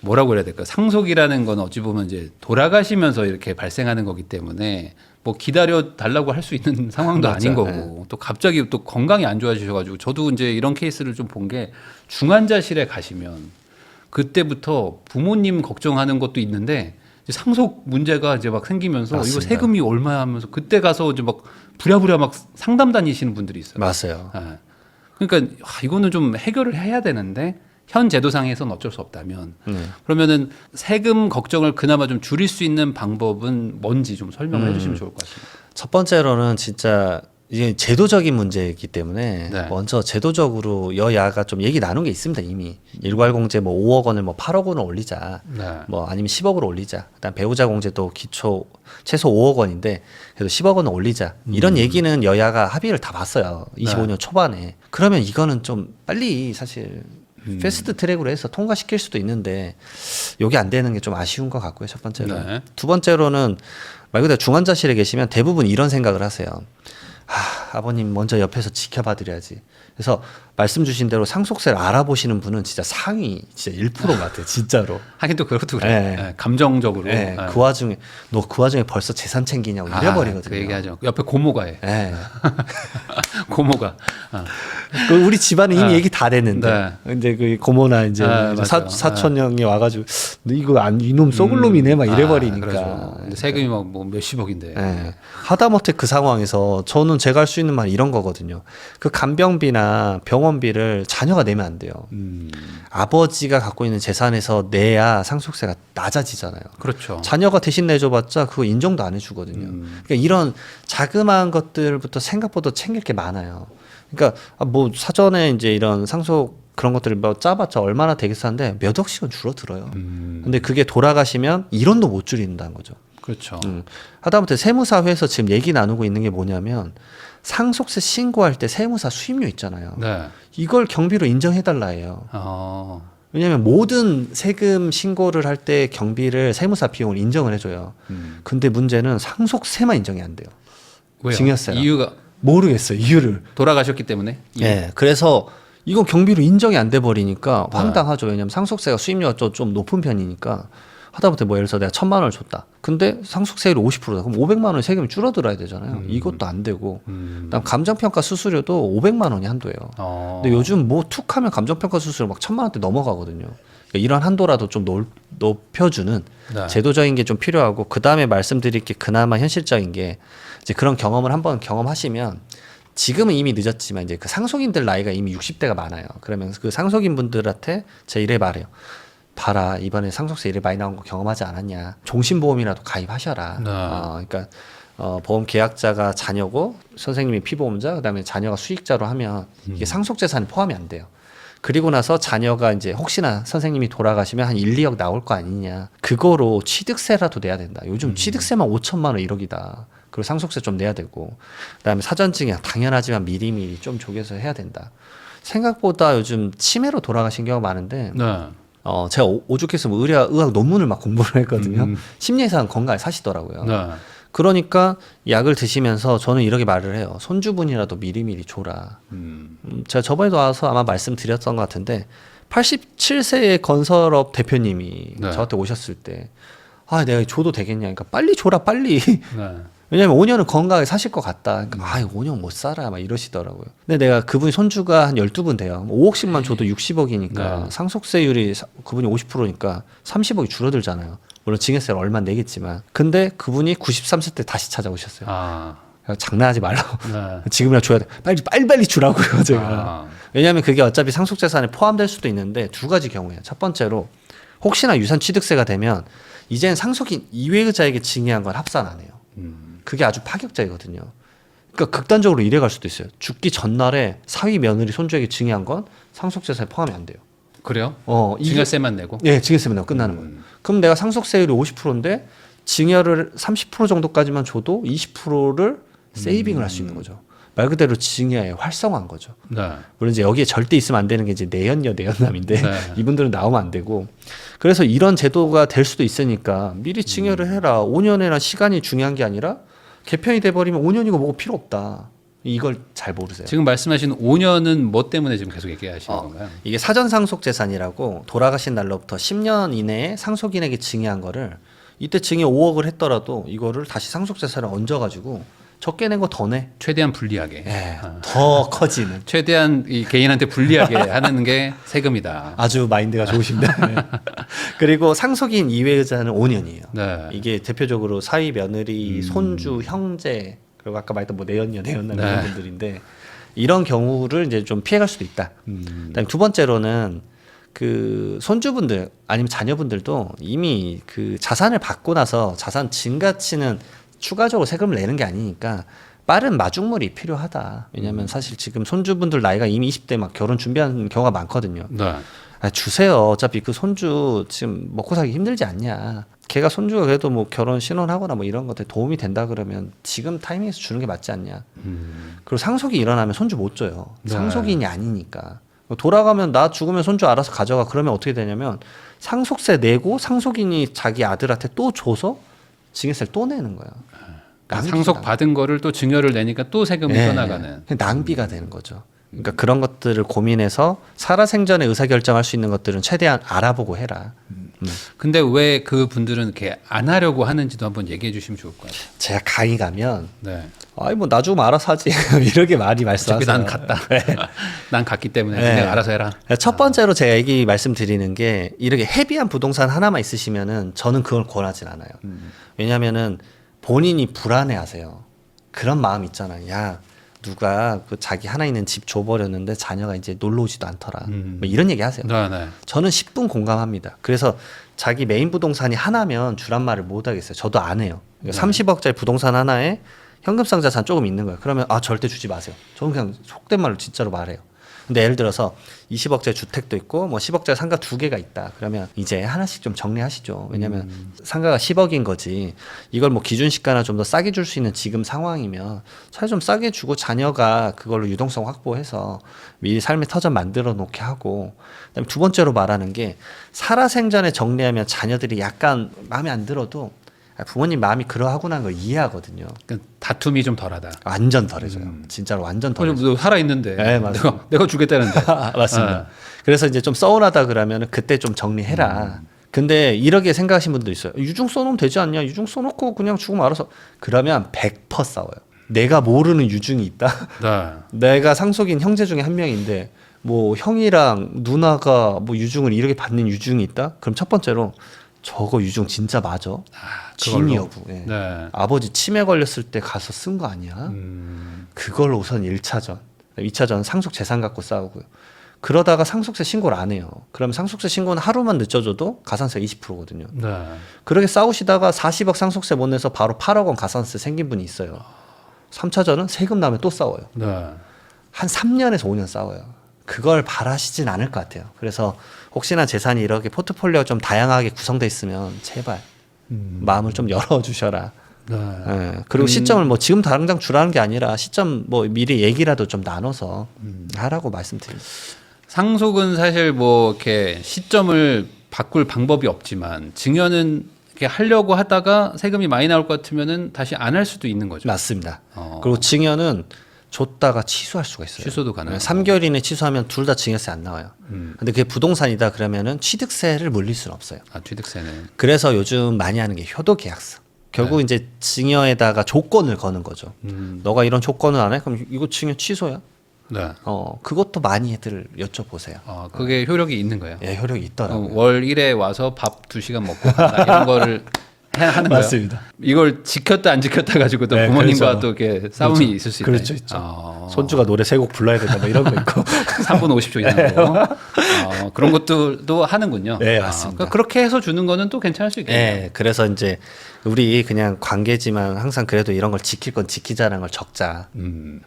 뭐라고 그래야 될까? 상속이라는 건 어찌 보면 이제 돌아가시면서 이렇게 발생하는 거기 때문에 뭐 기다려 달라고 할 수 있는 상황도 맞죠. 아닌 거고 또 갑자기 또 건강이 안 좋아지셔가지고 저도 이제 이런 케이스를 좀 본 게 중환자실에 가시면 그때부터 부모님 걱정하는 것도 있는데 이제 상속 문제가 이제 막 생기면서 맞습니다. 이거 세금이 얼마야 하면서 그때 가서 이제 막 부랴부랴 막 상담 다니시는 분들이 있어요. 맞아요. 예. 그러니까 이거는 좀 해결을 해야 되는데 현 제도상에서는 어쩔 수 없다면 그러면은 세금 걱정을 그나마 좀 줄일 수 있는 방법은 뭔지 좀 설명을 해주시면 좋을 것 같습니다. 첫 번째로는 진짜 이게 제도적인 문제이기 때문에 네. 먼저 제도적으로 여야가 좀 얘기 나눈 게 있습니다 이미. 일괄공제 뭐 5억 원을 뭐 8억 원을 올리자, 네. 뭐 아니면 10억으로 올리자. 그다음 배우자 공제도 기초 최소 5억 원인데 그래도 10억 원을 올리자. 이런 얘기는 여야가 합의를 다 봤어요. 25년 초반에. 그러면 이거는 좀 빨리 사실 패스트 트랙으로 해서 통과시킬 수도 있는데 이게 안 되는 게 좀 아쉬운 것 같고요. 첫 번째로. 네. 두 번째로는 말 그대로 중환자실에 계시면 대부분 이런 생각을 하세요. 아버님 먼저 옆에서 지켜봐 드려야지. 그래서 말씀 주신 대로 상속세를 알아보시는 분은 진짜 상위 진짜 1% 같아요. 진짜로. 하긴 또 그것도 그래. 네. 네. 감정적으로. 네, 네. 그 와중에 너 그 와중에 벌써 재산 챙기냐고 이래버리거든요. 그 얘기하죠. 옆에 고모가 해. 네. 고모가. 그 우리 집안은 이미 얘기 다 됐는데, 네. 근데 그 고모나 이제 맞아요. 사촌 형이 와가지고 너 이거 이놈 썩을 놈이네 막 이래버리니까. 그렇죠. 근데 세금이 막 뭐 몇십억인데. 네. 하다못해 그 상황에서 저는 제가 할 수 있는 말이 이런 거거든요. 그 간병비나 병원비를 자녀가 내면 안 돼요. 아버지가 갖고 있는 재산에서 내야 상속세가 낮아지잖아요. 그렇죠. 자녀가 대신 내줘봤자 그거 인정도 안 해주거든요. 그러니까 이런 자그마한 것들부터 생각보다 챙길 게 많아요. 그러니까 뭐 사전에 이제 이런 상속 그런 것들을 뭐 짜봤자 얼마나 되겠어 하는데 몇 억씩은 줄어들어요. 근데 그게 돌아가시면 1원도 못 줄인다는 거죠. 그렇죠. 하다못해 세무사회에서 지금 얘기 나누고 있는 게 뭐냐면 상속세 신고할 때 세무사 수임료 있잖아요. 네. 이걸 경비로 인정해달라 해요. 왜냐하면 모든 세금 신고를 할 때 경비를 세무사 비용을 인정을 해줘요. 근데 문제는 상속세만 인정이 안 돼요. 왜요? 증여세가. 이유가 모르겠어요. 이유를. 돌아가셨기 때문에. 네. 그래서 이건 경비로 인정이 안 돼 버리니까 황당하죠. 왜냐하면 상속세가 수임료가 좀 높은 편이니까 하다못해 뭐 예를 들어서 내가 1,000만 원을 줬다. 근데 상속세율이 50%다. 그럼 500만 원의 세금이 줄어들어야 되잖아요. 이것도 안 되고. 그다음 감정평가 수수료도 500만 원이 한도예요. 근데 요즘 뭐 툭하면 감정평가 수수료 막 1,000만 원대 넘어가거든요. 그러니까 이런 한도라도 좀 높여주는 네. 제도적인 게 좀 필요하고 그 다음에 말씀드릴 게 그나마 현실적인 게 이제 그런 경험을 한번 경험하시면 지금은 이미 늦었지만 이제 그 상속인들 나이가 이미 60대가 많아요. 그러면 그 상속인 분들한테 제가 이래 말해요. 봐라 이번에 상속세 이래 많이 나온 거 경험하지 않았냐. 종신보험이라도 가입하셔라. 네. 그러니까 보험 계약자가 자녀고 선생님이 피보험자, 그다음에 자녀가 수익자로 하면 이게 상속재산에 포함이 안 돼요. 그리고 나서 자녀가 이제 혹시나 선생님이 돌아가시면 한 1, 2억 나올 거 아니냐. 그거로 취득세라도 내야 된다. 요즘 취득세만 5천만 원 1억이다. 그리고 상속세 좀 내야 되고, 그다음에 사전증여 당연하지만 미리미리 좀 조개서 해야 된다. 생각보다 요즘 치매로 돌아가신 경우가 많은데, 네. 제가 오죽했으면 의학 논문을 막 공부를 했거든요. 심리상 건강에 사시더라고요. 네. 그러니까 약을 드시면서 저는 이렇게 말을 해요. 손주분이라도 미리미리 줘라. 제가 저번에도 와서 아마 말씀드렸던 것 같은데 87세의 건설업 대표님이 네. 저한테 오셨을 때 내가 줘도 되겠냐. 그러니까 빨리 줘라 빨리. 네. 왜냐면 5년은 건강하게 사실 것 같다. 그러니까 5년 못 살아 막 이러시더라고요. 근데 내가 그분이 손주가 한 12분 돼요. 5억씩만 줘도 60억이니까 네. 상속세율이 그분이 50%니까 30억이 줄어들잖아요. 물론 증여세를 얼마 내겠지만. 근데 그분이 93세 때 다시 찾아오셨어요. 장난하지 말라고. 네. 지금이라 줘야 돼. 빨리 주라고요, 제가. 아. 왜냐하면 그게 어차피 상속재산에 포함될 수도 있는데 두 가지 경우예요. 첫 번째로 혹시나 유산 취득세가 되면 이제는 상속인 이외의자에게 증여한 건 합산 안 해요. 그게 아주 파격적이거든요. 그러니까 극단적으로 이래 갈 수도 있어요. 죽기 전날에 사위 며느리 손주에게 증여한 건 상속재산에 포함이 안 돼요. 그래요? 이게- 증여세만 내고? 네, 증여세만 내고 끝나는 거예요. 그럼 내가 상속세율이 50%인데 증여를 30% 정도까지만 줘도 20%를 세이빙을 할 수 있는 거죠. 말 그대로 증여의 활성화한 거죠. 네. 물론 이제 여기에 절대 있으면 안 되는 게 이제 내연녀 내연남인데 네. 이분들은 나오면 안 되고, 그래서 이런 제도가 될 수도 있으니까 미리 증여를 해라. 5년이나 시간이 중요한 게 아니라 개편이 돼버리면 5년이고 뭐고 필요 없다. 이걸 잘 모르세요. 지금 말씀하신 5년은 뭐 때문에 지금 계속 얘기하시는 건가요? 이게 사전상속재산이라고 돌아가신 날로부터 10년 이내에 상속인에게 증여한 거를 이때 증여 5억을 했더라도 이거를 다시 상속재산을 얹어가지고 적게 낸 거 더 내. 최대한 불리하게. 더 커지는. 최대한 이 개인한테 불리하게 하는 게 세금이다. 아주 마인드가 좋으신데. 네. 그리고 상속인 이외의자는 5년이에요. 네. 이게 대표적으로 사위 며느리, 손주, 형제, 그리고 아까 말했던 뭐 내연녀, 내연남 네. 이런 분들인데 이런 경우를 이제 좀 피해갈 수도 있다. 그다음에 두 번째로는 그 손주분들 아니면 자녀분들도 이미 그 자산을 받고 나서 자산 증가치는 추가적으로 세금을 내는 게 아니니까 빠른 마중물이 필요하다. 왜냐하면 사실 지금 손주분들 나이가 이미 20대 막 결혼 준비하는 경우가 많거든요. 네. 주세요. 어차피 그 손주 지금 먹고 살기 힘들지 않냐. 걔가 손주가 그래도 뭐 결혼 신혼하거나 뭐 이런 것에 도움이 된다 그러면 지금 타이밍에서 주는 게 맞지 않냐. 그리고 상속이 일어나면 손주 못 줘요. 네. 상속인이 아니니까. 돌아가면 나 죽으면 손주 알아서 가져가. 그러면 어떻게 되냐면 상속세 내고 상속인이 자기 아들한테 또 줘서 증여세를 또 내는 거예요. 상속 받은 거를 또 증여를 내니까 또 세금이 떠나가는. 낭비가 되는 거죠. 그러니까 그런 것들을 고민해서 살아생전에 의사결정할 수 있는 것들은 최대한 알아보고 해라. 근데 왜 그 분들은 이렇게 안 하려고 하는지도 한번 얘기해 주시면 좋을 것 같아요. 제가 강의 가면 네. 뭐 나 죽으면 알아서 하지 이렇게 많이 말씀하세요. 어차피 난 갔다. 난 갔기 때문에 네. 내가 알아서 해라. 첫 번째로 제가 얘기 말씀드리는 게 이렇게 헤비한 부동산 하나만 있으시면은 저는 그걸 권하진 않아요. 왜냐하면은 본인이 불안해하세요. 그런 마음 있잖아요. 야 누가 그 자기 하나 있는 집 줘버렸는데 자녀가 이제 놀러 오지도 않더라. 뭐 이런 얘기 하세요. 네, 네. 저는 10분 공감합니다. 그래서 자기 메인 부동산이 하나면 주란 말을 못 하겠어요. 저도 안 해요. 그러니까 30억짜리 부동산 하나에 현금성 자산 조금 있는 거예요. 그러면 절대 주지 마세요. 저는 그냥 속된 말로 진짜로 말해요. 근데 예를 들어서 20억짜리 주택도 있고 뭐 10억짜리 상가 2개가 있다. 그러면 이제 하나씩 좀 정리하시죠. 왜냐면 상가가 10억인 거지. 이걸 뭐 기준 시가나 좀 더 싸게 줄 수 있는 지금 상황이면 차라리 좀 싸게 주고 자녀가 그걸로 유동성 확보해서 미리 삶의 터전 만들어 놓게 하고, 그다음에 두 번째로 말하는 게 살아생전에 정리하면 자녀들이 약간 마음에 안 들어도 부모님 마음이 그러하구나 걸 이해하거든요. 그러니까 다툼이 좀 덜하다. 완전 덜해져요. 진짜로 완전 덜해져요. 너 살아 있는데. 네, 맞습니다. 내가 주겠다는데. 맞습니다. 그래서 이제 좀 서운하다 그러면은 그때 좀 정리해라. 근데 이렇게 생각하시는 분도 있어요. 유증 써놓으면 되지 않냐? 유증 써놓고 그냥 죽으면 알아서. 그러면 100% 싸워요. 내가 모르는 유증이 있다. 네. 내가 상속인 형제 중에 한 명인데 뭐 형이랑 누나가 뭐 유증을 이렇게 받는 유증이 있다? 그럼 첫 번째로 저거 유증 진짜 맞아? 진위 여부. 예. 네. 아버지 치매 걸렸을 때 가서 쓴 거 아니야? 그걸 우선 1차전. 2차전 상속 재산 갖고 싸우고요. 그러다가 상속세 신고를 안 해요. 그러면 상속세 신고는 하루만 늦춰줘도 가산세가 20%거든요. 네. 그렇게 싸우시다가 40억 상속세 못 내서 바로 8억 원 가산세 생긴 분이 있어요. 3차전은 세금 나면 또 싸워요. 네. 한 3년에서 5년 싸워요. 그걸 바라시진 않을 것 같아요. 그래서 혹시나 재산이 이렇게 포트폴리오가 좀 다양하게 구성돼 있으면 제발 마음을 좀 열어주셔라. 네. 예. 그리고 시점을 뭐 지금 당장 주라는 게 아니라 시점 뭐 미리 얘기라도 좀 나눠서 하라고 말씀드립니다. 상속은 사실 뭐 이렇게 시점을 바꿀 방법이 없지만 증여는 이렇게 하려고 하다가 세금이 많이 나올 것 같으면은 다시 안 할 수도 있는 거죠. 맞습니다. 그리고 증여는 줬다가 취소할 수가 있어요. 취소도 가능해요. 3개월 이내 취소하면 둘 다 증여세 안 나와요. 근데 그게 부동산이다 그러면은 취득세를 물릴 수는 없어요. 아, 취득세는. 그래서 요즘 많이 하는 게 효도계약서. 결국 이제 증여에다가 조건을 거는 거죠. 너가 이런 조건을 안 해? 그럼 이거 증여 취소야. 네. 그것도 많이들 여쭤보세요. 그게 효력이 있는 거예요. 예, 효력이 있더라고요. 월 1회 와서 밥 2시간 먹고 간다, 이런 거를 하는 거예요. 맞습니다. 이걸 지켰다 안 지켰다 가지고 또 네, 부모님과 그렇죠. 또 이렇게 싸움이 그렇죠. 있을 수 있다. 그렇죠, 있죠. 손주가 노래 3곡 불러야 된다, 뭐 이런 거 있고. 3분 50초 이상으로 그런 것들도 하는군요. 네, 맞습니다. 그러니까 그렇게 해서 주는 거는 또 괜찮을 수 있겠네요. 네, 그래서 이제 우리 그냥 관계지만 항상 그래도 이런 걸 지킬 건 지키자라는 걸 적자.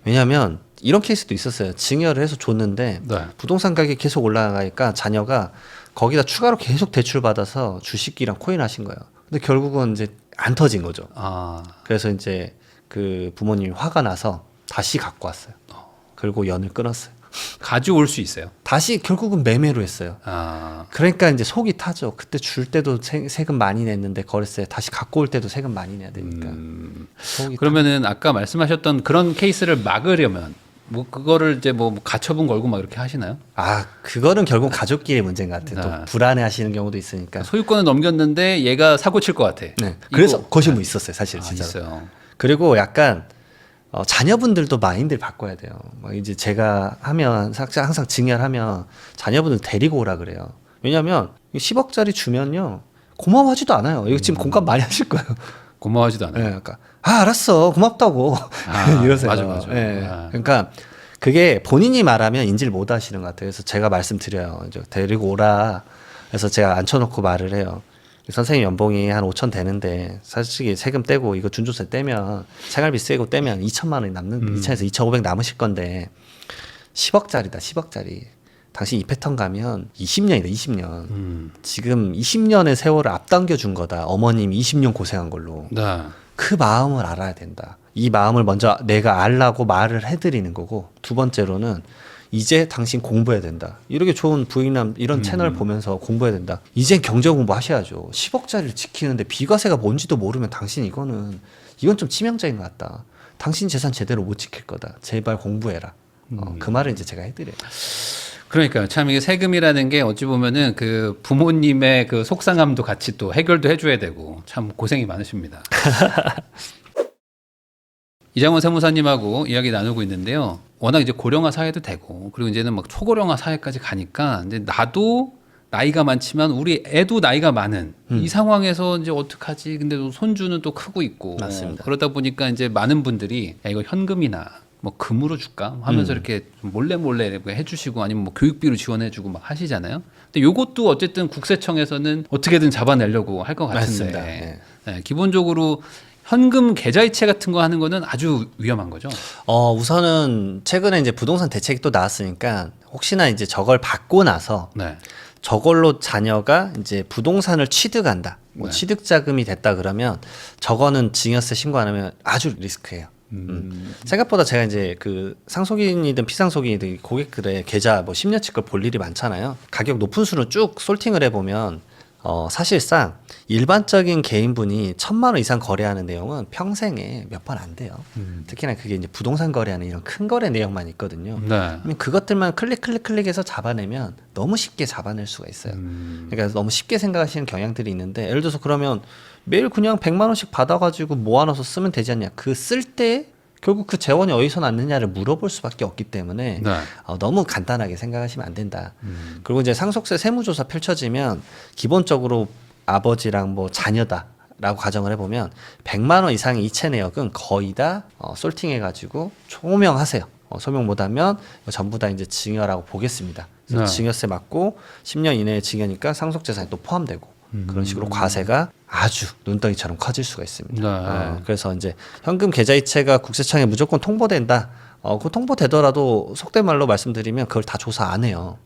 왜냐하면 이런 케이스도 있었어요. 증여를 해서 줬는데 네. 부동산 가격이 계속 올라가니까 자녀가 거기다 추가로 계속 대출 받아서 주식이랑 코인 하신 거예요. 근데 결국은 이제 안 터진 거죠. 그래서 이제 그 부모님이 화가 나서 다시 갖고 왔어요. 그리고 연을 끊었어요. 가져올 수 있어요. 다시 결국은 매매로 했어요. 그러니까 이제 속이 타죠. 그때 줄 때도 세금 많이 냈는데 거래세 다시 갖고 올 때도 세금 많이 내야 되니까. 속이 그러면은 아까 말씀하셨던 그런 케이스를 막으려면 뭐 그거를 이제 뭐 가처분 걸고 막 이렇게 하시나요? 그거는 결국 가족끼리 문제인 것 같아요. 또 불안해하시는 경우도 있으니까. 소유권을 넘겼는데 얘가 사고 칠 것 같아. 네. 그래서 거실 뭐 있었어요, 사실 진짜. 있어요. 그리고 약간 자녀분들도 마인드를 바꿔야 돼요. 막 이제 제가 하면 항상 증여하면 자녀분들 데리고 오라 그래요. 왜냐하면 10억짜리 주면요 고마워하지도 않아요. 이거 지금 공감 많이 하실 거예요. 고마워하지도 않아요. 네, 그러니까 알았어 고맙다고 이러세요. 맞아. 네. 그러니까 그게 본인이 말하면 인지를 못 하시는 것 같아요. 그래서 제가 말씀드려요. 이제 데리고 오라. 그래서 제가 앉혀놓고 말을 해요. 선생님 연봉이 한 5천 되는데 사실 세금 떼고 이거 준조세 떼면 생활비 세고 떼면 2천만 원이 남는 2천에서 2,500 남으실 건데 10억짜리다 10억짜리. 당신 이 패턴 가면 20년이다 20년. 지금 20년의 세월을 앞당겨 준 거다. 어머님 20년 고생한 걸로. 네. 그 마음을 알아야 된다. 이 마음을 먼저 내가 알라고 말을 해드리는 거고 두 번째로는 이제 당신 공부해야 된다. 이렇게 좋은 부인남 이런 채널 보면서 공부해야 된다. 이젠 경제 공부 하셔야죠. 10억짜리를 지키는데 비과세가 뭔지도 모르면 당신 이건 좀 치명적인 것 같다. 당신 재산 제대로 못 지킬 거다. 제발 공부해라. 그 말을 이제 제가 해드려요. 그러니까요. 참 이게 세금이라는 게 어찌 보면은 그 부모님의 그 속상함도 같이 또 해결도 해줘야 되고 참 고생이 많으십니다. 이장원 세무사님하고 이야기 나누고 있는데요. 워낙 이제 고령화 사회도 되고 그리고 이제는 막 초고령화 사회까지 가니까 이제 나도 나이가 많지만 우리 애도 나이가 많은 이 상황에서 이제 어떡하지? 근데 또 손주는 또 크고 있고 맞습니다. 그러다 보니까 이제 많은 분들이 야, 이거 현금이나 뭐 금으로 줄까 하면서 이렇게 몰래 해주시고 아니면 뭐 교육비로 지원해주고 막 하시잖아요. 근데 요것도 어쨌든 국세청에서는 어떻게든 잡아내려고 할 것 같은데 맞습니다. 네. 네, 기본적으로 현금 계좌이체 같은 거 하는 거는 아주 위험한 거죠. 우선은 최근에 이제 부동산 대책이 또 나왔으니까 혹시나 이제 저걸 받고 나서 네. 저걸로 자녀가 이제 부동산을 취득한다. 뭐 네. 취득 자금이 됐다 그러면 저거는 증여세 신고 안 하면 아주 리스크예요. 생각보다 제가 이제 그 상속인이든 피상속인이든 고객들의 계좌 뭐 10년치 걸 볼 일이 많잖아요. 가격 높은 수는 쭉 솔팅을 해보면 사실상 일반적인 개인분이 1,000만 원 이상 거래하는 내용은 평생에 몇 번 안 돼요. 특히나 그게 이제 부동산 거래하는 이런 큰 거래 내용만 있거든요. 네. 그것들만 클릭해서 잡아내면 너무 쉽게 잡아낼 수가 있어요. 그러니까 너무 쉽게 생각하시는 경향들이 있는데 예를 들어서 그러면 매일 그냥 100만 원씩 받아가지고 모아놔서 쓰면 되지 않냐. 그 쓸 때 결국 그 재원이 어디서 났느냐를 물어볼 수밖에 없기 때문에 네. 너무 간단하게 생각하시면 안 된다. 그리고 이제 상속세 세무조사 펼쳐지면 기본적으로 아버지랑 뭐 자녀다라고 가정을 해보면 100만 원 이상의 이체 내역은 거의 다 솔팅해가지고 초명하세요. 소명 못하면 전부 다 이제 증여라고 보겠습니다. 그래서 네. 증여세 맞고 10년 이내의 증여니까 상속재산이 또 포함되고 그런 식으로 과세가 아주 눈덩이처럼 커질 수가 있습니다. 네. 그래서 이제 현금 계좌이체가 국세청에 무조건 통보된다. 그 통보되더라도 속된 말로 말씀드리면 그걸 다 조사 안 해요.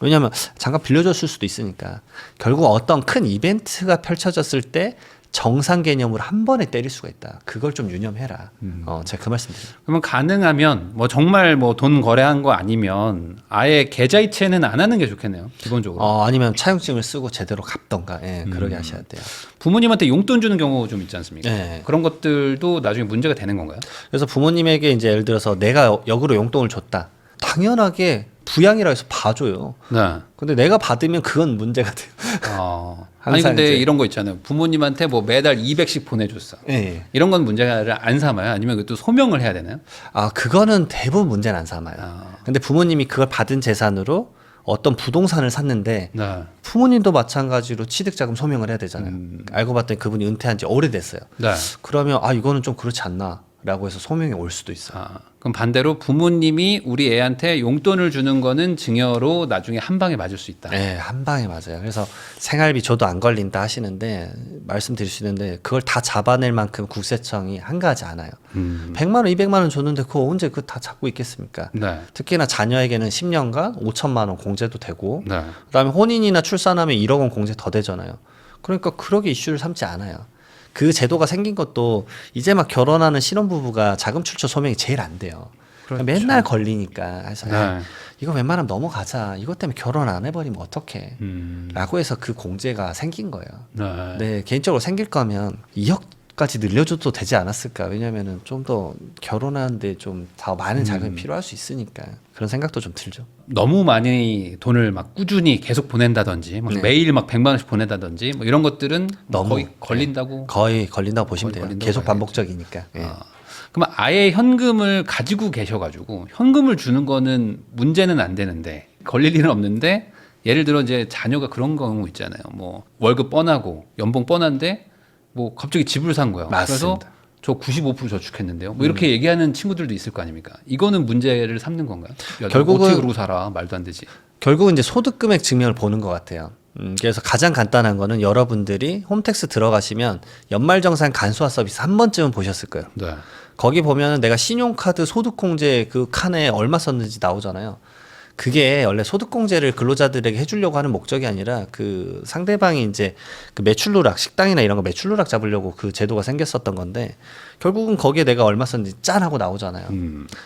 왜냐하면 잠깐 빌려줬을 수도 있으니까. 결국 어떤 큰 이벤트가 펼쳐졌을 때 정상 개념으로 한 번에 때릴 수가 있다. 그걸 좀 유념해라. 제가 그 말씀드립니다. 그러면 가능하면 뭐 정말 뭐 돈 거래한 거 아니면 아예 계좌이체는 안 하는 게 좋겠네요. 기본적으로. 아니면 차용증을 쓰고 제대로 갚던가. 그러게 하셔야 돼요. 부모님한테 용돈 주는 경우 좀 있지 않습니까? 네. 그런 것들도 나중에 문제가 되는 건가요? 그래서 부모님에게 이제 예를 들어서 내가 역으로 용돈을 줬다. 당연하게 부양이라 해서 봐줘요. 네. 근데 내가 받으면 그건 문제가 돼요. 아니 항상 근데 이제- 이런 거 있잖아요. 부모님한테 뭐 매달 200씩 보내줬어. 예. 이런 건 문제를 안 삼아요? 아니면 그것도 소명을 해야 되나요? 그거는 대부분 문제는 안 삼아요. 근데 부모님이 그걸 받은 재산으로 어떤 부동산을 샀는데 네. 부모님도 마찬가지로 취득자금 소명을 해야 되잖아요. 알고 봤더니 그분이 은퇴한 지 오래됐어요. 네. 그러면 이거는 좀 그렇지 않나 라고 해서 소명이 올 수도 있어요. 그럼 반대로 부모님이 우리 애한테 용돈을 주는 거는 증여로 나중에 한 방에 맞을 수 있다. 네, 한 방에 맞아요. 그래서 생활비 줘도 안 걸린다 하시는데 말씀드리시는데 그걸 다 잡아낼 만큼 국세청이 한가하지 않아요. 100만 원, 200만 원 줬는데 그거 언제 그거 다 잡고 있겠습니까? 네. 특히나 자녀에게는 10년간 5천만 원 공제도 되고 네. 그다음에 혼인이나 출산하면 1억 원 공제 더 되잖아요. 그러니까 그러게 이슈를 삼지 않아요. 그 제도가 생긴 것도 이제 막 결혼하는 신혼부부가 자금 출처 소명이 제일 안 돼요. 그렇죠. 맨날 걸리니까. 그래서 네. 이거 웬만하면 넘어가자. 이것 때문에 결혼 안 해버리면 어떡해. 라고 해서 그 공제가 생긴 거예요. 네. 네, 개인적으로 생길 거면 2억까지 늘려줘도 되지 않았을까. 왜냐면은 좀 더 결혼하는데 좀 더 많은 자금이 필요할 수 있으니까. 그런 생각도 좀 들죠. 너무 많이 돈을 막 꾸준히 계속 보낸다든지 뭐 네. 매일 막 100만 원씩 보낸다든지 뭐 이런 것들은 너무, 거의 걸린다고. 거의 걸린다고 보시면 거의 돼요. 걸린다고 계속 봐야겠죠. 반복적이니까. 예. 그러면 아예 현금을 가지고 계셔가지고 현금을 주는 거는 문제는 안 되는데 걸릴 일은 없는데 예를 들어 이제 자녀가 그런 경우 있잖아요. 뭐 월급 뻔하고 연봉 뻔한데 뭐 갑자기 집을 산 거예요. 그래서 맞습니다. 저 95% 저축했는데요. 뭐 이렇게 얘기하는 친구들도 있을 거 아닙니까? 이거는 문제를 삼는 건가요? 야, 결국은- 어떻게 그러고 살아? 말도 안 되지. 결국은 이제 소득 금액 증명을 보는 것 같아요. 그래서 가장 간단한 거는 여러분들이 홈택스 들어가시면 연말정산 간소화 서비스 한 번쯤은 보셨을 거예요. 네. 거기 보면은 내가 신용카드 소득공제 그 칸에 얼마 썼는지 나오잖아요. 그게 원래 소득공제를 근로자들에게 해주려고 하는 목적이 아니라 그 상대방이 이제 그 매출 누락, 식당이나 이런 거 매출 누락 잡으려고 그 제도가 생겼었던 건데 결국은 거기에 내가 얼마 썼는지 짠 하고 나오잖아요.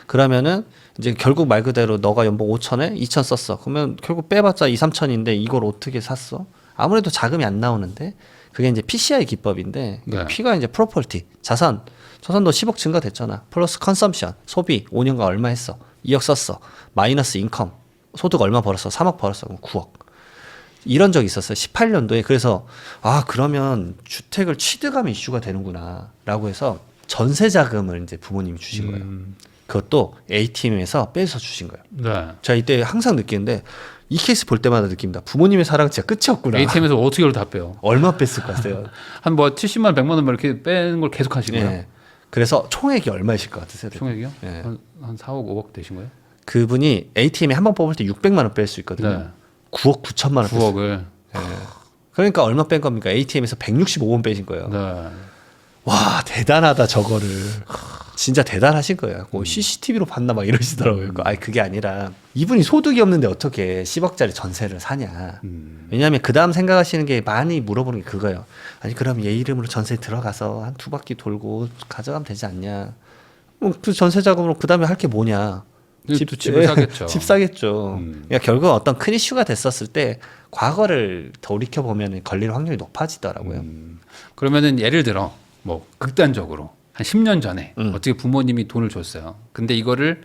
그러면은 이제 결국 말 그대로 너가 연봉 5천에 2천 썼어. 그러면 결국 빼봤자 2, 3천인데 이걸 어떻게 샀어? 아무래도 자금이 안 나오는데 그게 이제 PCI 기법인데 네. P가 이제 프로퍼티, 자산. 자산도 10억 증가됐잖아. 플러스 컨섬션, 소비 5년간 얼마 했어? 2억 썼어. 마이너스 인컴, 소득 얼마 벌었어? 3억 벌었어. 그럼 9억. 이런 적이 있었어요. 18년도에. 그래서 그러면 주택을 취득하면 이슈가 되는구나라고 해서 전세 자금을 이제 부모님이 주신 거예요. 그것도 ATM에서 빼서 주신 거예요. 네. 제가 이때 항상 느끼는데 이 케이스 볼 때마다 느낍니다. 부모님의 사랑 진짜 끝이 없구나. ATM에서 어떻게 이걸 다 빼요? 얼마 뺐을 것 같아요? 한 뭐 70만 원, 100만 원 이렇게 빼는 걸 계속 하시고요. 예. 그래서 총액이 얼마이실 것 같으세요? 총액이요? 예. 한 4억, 5억 되신 거예요? 그분이 ATM에 한 번 뽑을 때 600만 원 뺄 수 있거든요. 네. 9억 9천만 원 뺐어요. 9억을. 그러니까 얼마 뺀 겁니까? ATM에서 165원 빼신 거예요. 네. 와 대단하다 저거를. 진짜 대단하신 거예요. 뭐 CCTV로 봤나 막 이러시더라고요. 그게 아니라 이분이 소득이 없는데 어떻게 10억짜리 전세를 사냐. 왜냐하면 그 다음 생각하시는 게 많이 물어보는 게 그거예요. 아니 그럼 얘 이름으로 전세 들어가서 한 2바퀴 돌고 가져가면 되지 않냐. 그 전세 자금으로 그 다음에 할 게 뭐냐. 집을 사겠죠. 집 사겠죠. 그러니까 결국 어떤 큰 이슈가 됐었을 때 과거를 돌이켜 보면 걸릴 확률이 높아지더라고요. 그러면은 예를 들어 뭐 극단적으로 한 10년 전에 어떻게 부모님이 돈을 줬어요. 근데 이거를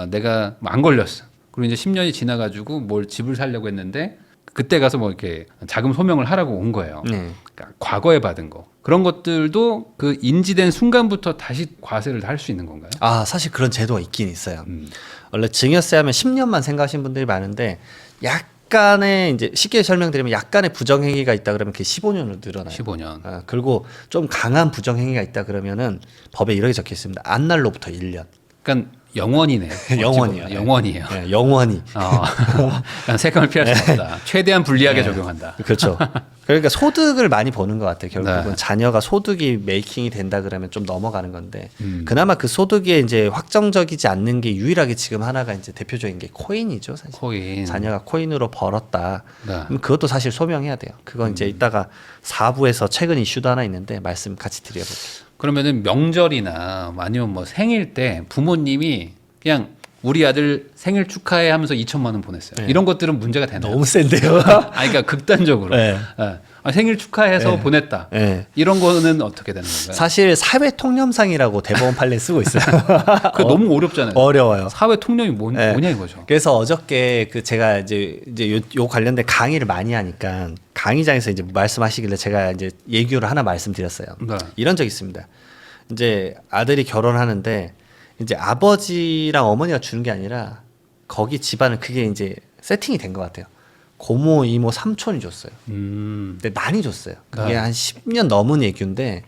내가 뭐안 걸렸어. 그리고 이제 10년이 지나가지고 뭘 집을 살려고 했는데 그때 가서 뭐 이렇게 자금 소명을 하라고 온 거예요. 네. 그러니까 과거에 받은 거 그런 것들도 그 인지된 순간부터 다시 과세를 할 수 있는 건가요? 사실 그런 제도가 있긴 있어요. 원래 증여세 하면 10년만 생각하시는 분들이 많은데 약간의 이제 쉽게 설명드리면 약간의 부정행위가 있다 그러면 그게 15년으로 늘어나요. 15년. 그리고 좀 강한 부정행위가 있다 그러면은 법에 이렇게 적혀 있습니다. 안날로부터 1년. 그러니까 영원이네. 영원이요. 영원이에요. 네, 영원히. 그냥 세금을 피할 수 없다. 최대한 불리하게 적용한다. 그렇죠. 그러니까 소득을 많이 보는 것 같아요. 결국은 네. 자녀가 소득이 메이킹이 된다 그러면 좀 넘어가는 건데 그나마 그 소득이 이제 확정적이지 않는 게 유일하게 지금 하나가 이제 대표적인 게 코인이죠. 사실. 코인. 자녀가 코인으로 벌었다. 네. 그럼 그것도 사실 소명해야 돼요. 그건 이제 이따가 4부에서 최근 이슈도 하나 있는데 말씀 같이 드려볼게요. 그러면은 명절이나 아니면 뭐 생일 때 부모님이 그냥 우리 아들 생일 축하해 하면서 2천만 원 보냈어요. 네. 이런 것들은 문제가 되나요? 너무 센데요. 그러니까 극단적으로 네. 생일 축하해서 보냈다. 네. 이런 거는 어떻게 되는 건가요? 사실 사회 통념상이라고 대법원 판례 쓰고 있어요. 그 너무 어렵잖아요. 어려워요. 사회 통념이 네. 뭐냐 이거죠. 그래서 어저께 그 제가 이제 요 관련된 강의를 많이 하니까 강의장에서 이제 말씀하시길래 제가 이제 예규를 하나 말씀드렸어요. 네. 이런 적 있습니다. 이제 아들이 결혼하는데 이제 아버지랑 어머니가 주는 게 아니라 거기 집안은 그게 이제 세팅이 된 것 같아요. 고모, 이모, 삼촌이 줬어요. 근데 많이 줬어요. 그게 네. 한 10년 넘은 예규인데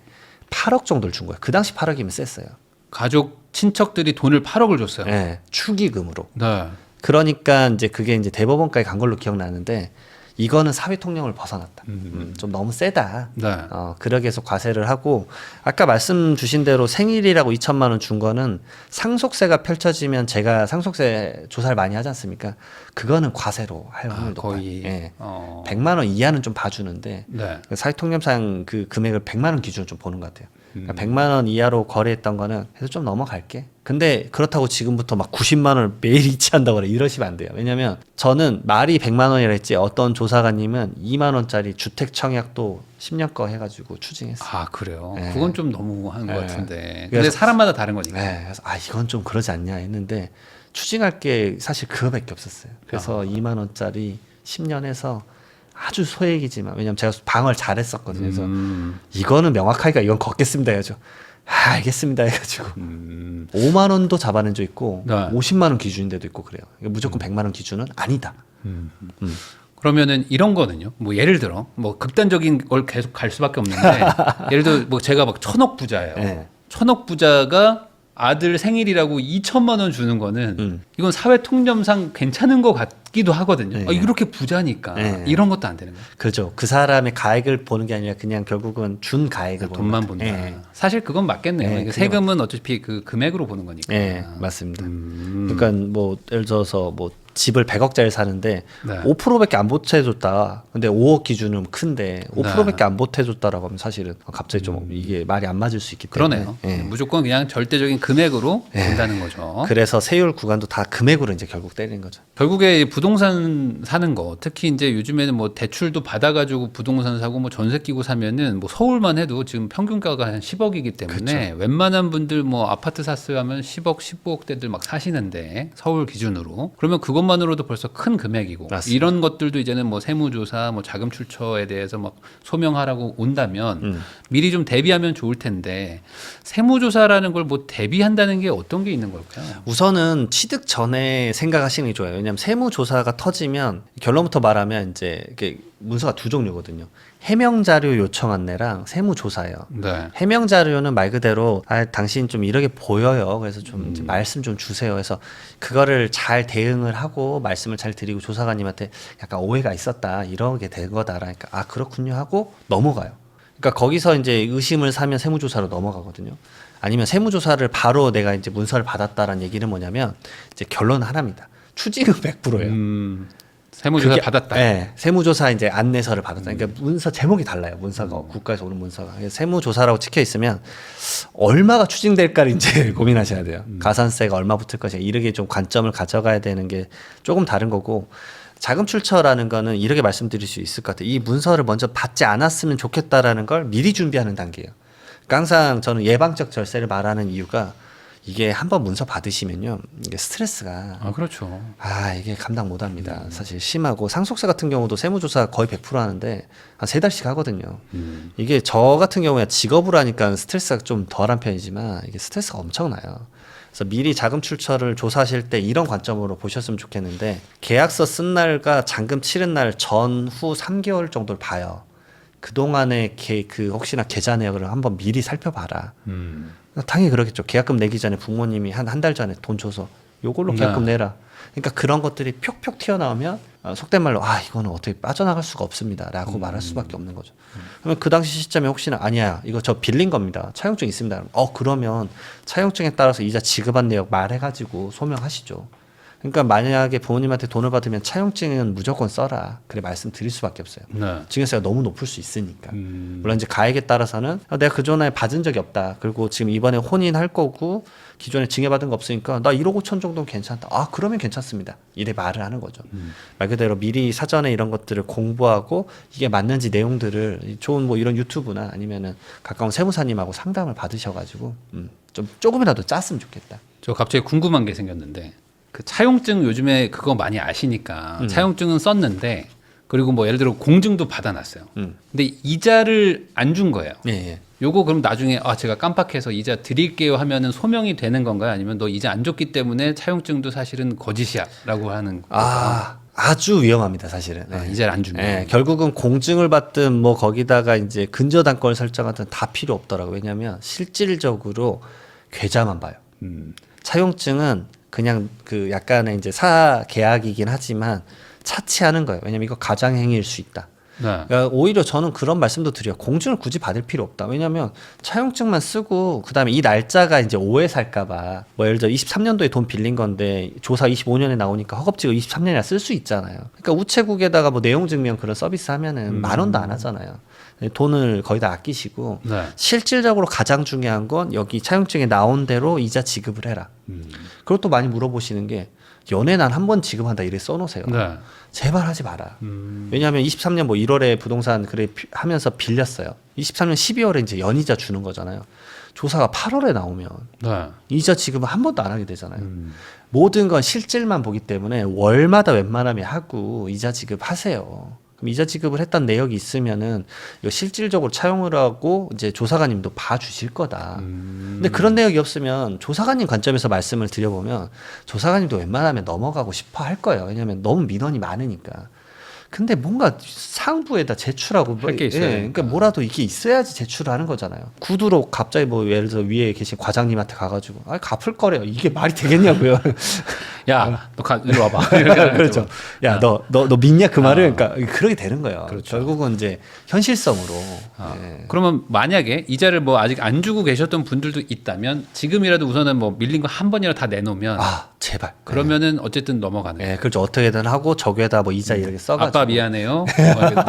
8억 정도를 준 거예요. 그 당시 8억이면 셌어요. 가족 친척들이 돈을 8억을 줬어요. 네, 축의금으로. 네. 그러니까 이제 그게 이제 대법원까지 간 걸로 기억나는데 이거는 사회 통념을 벗어났다. 좀 너무 세다. 네. 그러기 위해서 과세를 하고 아까 말씀 주신 대로 생일이라고 2천만 원 준 거는 상속세가 펼쳐지면 제가 상속세 조사를 많이 하지 않습니까? 그거는 과세로 할 확률이 높아요. 거의. 예. 100만 원 이하는 좀 봐주는데 네. 사회 통념상 그 금액을 100만 원 기준으로 좀 보는 것 같아요. 그러니까 100만 원 이하로 거래했던 거는 해서 좀 넘어갈게. 근데 그렇다고 지금부터 막 90만 원을 매일 이체한다고 그래 이러시면 안 돼요. 왜냐면 저는 말이 100만 원이라 했지 어떤 조사관님은 2만 원짜리 주택 청약도 10년 거 해가지고 추징했어요. 아 그래요. 네. 그건 좀 너무 한 것 네. 같은데. 근데 그래서- 사람마다 다른 거니까. 네, 그래서 이건 좀 그러지 않냐 했는데 추징할 게 사실 그거밖에 없었어요. 그래서 2만 원짜리 10년 해서 아주 소액이지만 왜냐면 제가 방을 잘했었거든요. 그래서 이거는 명확하니까 이건 걷겠습니다 해야죠. 알겠습니다 해가지고 5만 원도 잡아낸 적 있고 네. 50만 원 기준인데도 있고 그래요. 무조건 100만 원 기준은 아니다. 그러면은 이런 거는요. 뭐 예를 들어 뭐 극단적인 걸 계속 갈 수밖에 없는데 예를 들어 뭐 제가 막 1,000억 부자예요. 네. 1,000억 부자가 아들 생일이라고 2천만 원 주는 거는 이건 사회 통념상 괜찮은 것 같기도 하거든요. 네. 이렇게 부자니까 네. 이런 것도 안 되는 거예요. 그렇죠. 그 사람의 가액을 보는 게 아니라 그냥 결국은 준 가액을 보는 돈만 것 본다. 같아요. 네. 사실 그건 맞겠네요. 네, 이게 그게 세금은 어차피 그 금액으로 보는 거니까. 네, 맞습니다. 그러니까 뭐 예를 들어서 뭐 집을 100억짜리 사는데 네. 5%밖에 안 보태줬다. 근데 5억 기준은 큰데 5%밖에 안 보태줬다라고 하면 사실은 갑자기 좀 이게 말이 안 맞을 수 있기 때문에. 그러네요. 예. 무조건 그냥 절대적인 금액으로 예. 본다는 거죠. 그래서 세율 구간도 다 금액으로 이제 결국 때리는 거죠. 결국에 부동산 사는 거, 특히 이제 요즘에는 뭐 대출도 받아가지고 부동산 사고 뭐 전세 끼고 사면은 뭐 서울만 해도 지금 평균가가 한 10억이기 때문에 웬만한 분들 뭐 아파트 샀어요 하면 10억, 15억대들 막 사시는데 서울 기준으로 그러면 그것만으로도 벌써 큰 금액이고 맞습니다. 이런 것들도 이제는 뭐 세무조사, 뭐 자금 출처에 대해서 막 소명하라고 온다면 미리 좀 대비하면 좋을 텐데 세무조사라는 걸 뭐 대비한다는 게 어떤 게 있는 걸까요? 우선은 취득 전에 생각하시는 게 좋아요. 왜냐하면 세무조사가 터지면 결론부터 말하면 이제 이게 문서가 두 종류거든요. 해명 자료 요청 안내랑 세무조사예요. 네. 해명 자료는 말 그대로 당신 좀 이렇게 보여요. 그래서 좀 이제 말씀 좀 주세요. 해서 그거를 잘 대응을 하고 말씀을 잘 드리고 조사관님한테 약간 오해가 있었다 이렇게 된 거다라니까 아 그렇군요 하고 넘어가요. 그러니까 거기서 이제 의심을 사면 세무조사로 넘어가거든요. 아니면 세무조사를 바로 내가 이제 문서를 받았다라는 얘기는 뭐냐면 이제 결론 하나입니다. 추징은 100%예요. 세무조사 받았다. 네, 세무조사 이제 안내서를 받았다. 그러니까 문서 제목이 달라요. 문서가 국가에서 오는 문서가 그래서 세무조사라고 찍혀 있으면 얼마가 추징될까를 이제 고민하셔야 돼요. 가산세가 얼마 붙을 것이냐 이렇게 좀 관점을 가져가야 되는 게 조금 다른 거고. 자금 출처라는 거는 이렇게 말씀드릴 수 있을 것 같아요. 이 문서를 먼저 받지 않았으면 좋겠다라는 걸 미리 준비하는 단계예요. 그러니까 항상 저는 예방적 절세를 말하는 이유가 이게 한번 문서 받으시면요. 이게 스트레스가 그렇죠. 이게 감당 못 합니다. 사실 심하고 상속세 같은 경우도 세무조사 거의 100% 하는데 한 3달씩 하거든요. 이게 저 같은 경우에 직업으로 하니까 스트레스가 좀 덜한 편이지만 이게 스트레스가 엄청나요. 그래서 미리 자금 출처를 조사하실 때 이런 관점으로 보셨으면 좋겠는데 계약서 쓴 날과 잔금 치른 날 전후 3개월 정도를 봐요. 그동안의 그 혹시나 계좌 내역을 한번 미리 살펴봐라. 당연히 그러겠죠. 계약금 내기 전에 부모님이 한 달 전에 돈 줘서 요걸로 계약금 내라. 그러니까 그런 것들이 표 튀어나오면 속된 말로 이거는 어떻게 빠져나갈 수가 없습니다라고 말할 수밖에 없는 거죠. 그러면 그 당시 시점에 혹시나 아니야 이거 저 빌린 겁니다. 차용증 있습니다. 그러면 차용증에 따라서 이자 지급한 내역 말해가지고 소명하시죠. 그러니까 만약에 부모님한테 돈을 받으면 차용증은 무조건 써라. 그래 말씀드릴 수밖에 없어요. 네. 증여세가 너무 높을 수 있으니까. 물론 이제 가액에 따라서는 내가 그전에 받은 적이 없다. 그리고 지금 이번에 혼인할 거고 기존에 증여받은 거 없으니까 나 1억 5천 정도는 괜찮다. 그러면 괜찮습니다. 이래 말을 하는 거죠. 말 그대로 미리 사전에 이런 것들을 공부하고 이게 맞는지 내용들을 좋은 뭐 이런 유튜브나 아니면은 가까운 세무사님하고 상담을 받으셔가지고 좀 조금이라도 짰으면 좋겠다. 저 갑자기 궁금한 게 생겼는데 그 차용증 요즘에 그거 많이 아시니까 차용증은 썼는데 그리고 뭐 예를 들어 공증도 받아놨어요. 근데 이자를 안 준 거예요. 예. 요거 그럼 나중에 제가 깜빡해서 이자 드릴게요 하면은 소명이 되는 건가요? 아니면 너 이자 안 줬기 때문에 차용증도 사실은 거짓이야라고 하는 건가요? 아주 위험합니다, 사실은. 이자를 안 주면. 결국은 공증을 받든 뭐 거기다가 이제 근저당권을 설정하든 다 필요 없더라고요. 왜냐하면 실질적으로 계좌만 봐요. 차용증은 그냥 그 약간의 이제 사계약이긴 하지만 차치하는 거예요. 왜냐면 이거 가장행위일 수 있다. 네. 그러니까 오히려 저는 그런 말씀도 드려요. 공증을 굳이 받을 필요 없다. 왜냐하면 차용증만 쓰고 그다음에 이 날짜가 이제 오해 살까봐 뭐 예를 들어 23년도에 돈 빌린 건데 조사 25년에 나오니까 허겁지겁 23년이나 쓸 수 있잖아요. 그러니까 우체국에다가 뭐 내용 증명 그런 서비스 하면은 10,000원도 안 하잖아요. 돈을 거의 다 아끼시고 네. 실질적으로 가장 중요한 건 여기 차용증에 나온 대로 이자 지급을 해라. 그리고 또 많이 물어보시는 게 연애 난 한 번 지급한다 이래 써놓으세요. 네. 제발 하지 마라. 왜냐하면 23년 뭐 1월에 부동산 하면서 빌렸어요. 23년 12월에 이제 연이자 주는 거잖아요. 조사가 8월에 나오면 네. 이자 지급은 한 번도 안 하게 되잖아요. 모든 건 실질만 보기 때문에 월마다 웬만하면 하고 이자 지급하세요. 그럼 이자 지급을 했던 내역이 있으면은 이거 실질적으로 차용을 하고 이제 조사관님도 봐주실 거다. 근데 그런 내역이 없으면 조사관님 관점에서 말씀을 드려보면 조사관님도 웬만하면 넘어가고 싶어 할 거예요. 왜냐하면 너무 민원이 많으니까. 근데 뭔가 상부에다 제출하고 할 게 있어요. 그러니까 뭐라도 이게 있어야지 제출을 하는 거잖아요. 구두로 갑자기 뭐 예를 들어 위에 계신 과장님한테 가가지고 갚을 거래요. 이게 말이 되겠냐고요. 야, 너 이리 와봐. 그렇죠. 야, 너 믿냐 그 말을. 그러니까 그렇게 되는 거예요. 그렇죠. 결국은 이제 현실성으로. 그러면 만약에 이자를 뭐 아직 안 주고 계셨던 분들도 있다면 지금이라도 우선은 뭐 밀린 거 한 번이라도 다 내놓으면 제발. 그러면은 어쨌든 넘어가는 거예요. 그렇죠. 어떻게든 하고 적에다 뭐 이자 이렇게 써가지고. 아빠 미안해요.